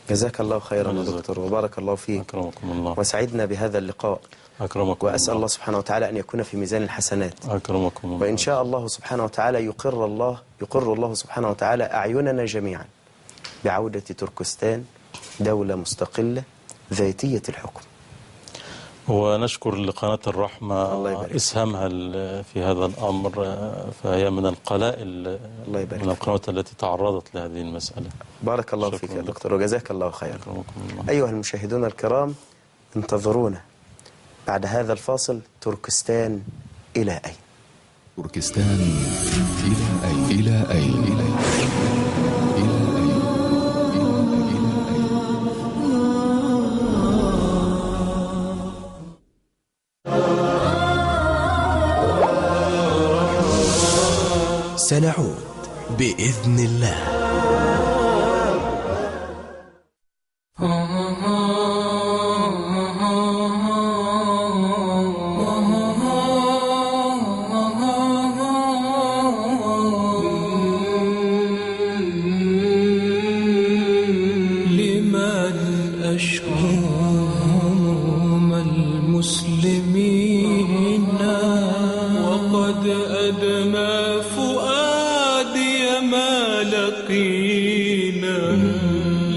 جزاك الله خيرا يا دكتور، وبارك الله فيك. أكرمكم الله. وسعدنا بهذا اللقاء. أكرمكم وأسأل الله. الله سبحانه وتعالى أن يكون في ميزان الحسنات. أكرمكم الله. وإن شاء الله سبحانه وتعالى يقر الله سبحانه وتعالى أعيننا جميعا بعودة تركستان دولة مستقلة ذاتية الحكم. ونشكر لقناة الرحمة إسهامها في هذا الأمر، فهي من القلائل من القنوات التي تعرضت لهذه المسألة. بارك الله فيك يا دكتور، وجزاك الله خيرا. الله. أيها المشاهدون الكرام، انتظرونا بعد هذا الفاصل. تركستان إلى أين؟ تركستان إلى أين؟ إلى أين؟ إلى أين؟ سنعود بإذن الله. لمن أشهوم المسلمين وقد أدمى فؤادي ما لقينا،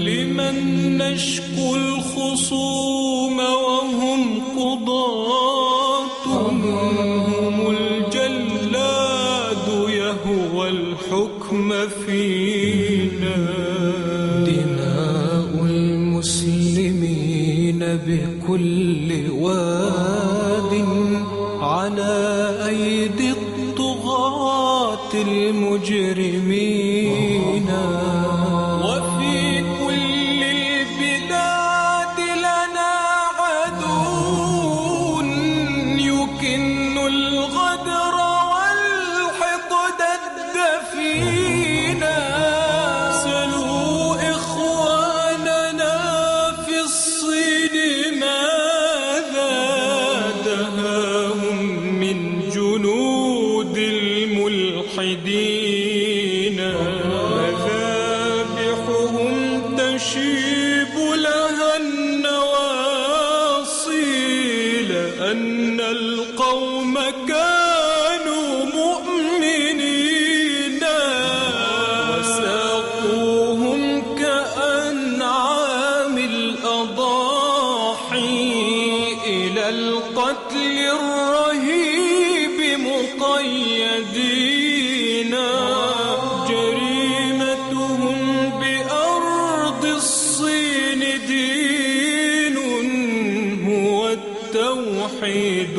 لمن نشكو الخصوم وهم قضاة، هم الجلاد يهوى الحكم فينا، دماء المسلمين بكل واد على أيدي الطغاة المجرمين، وفي كل البلاد لنا عدو يكن الغدر لأن القوم كانوا مؤمنين وساقوهم كأنعام الأضاحي إلى القتل الرهيب مقيدين. جريمتهم بأرض الصين دين هو التوحيد.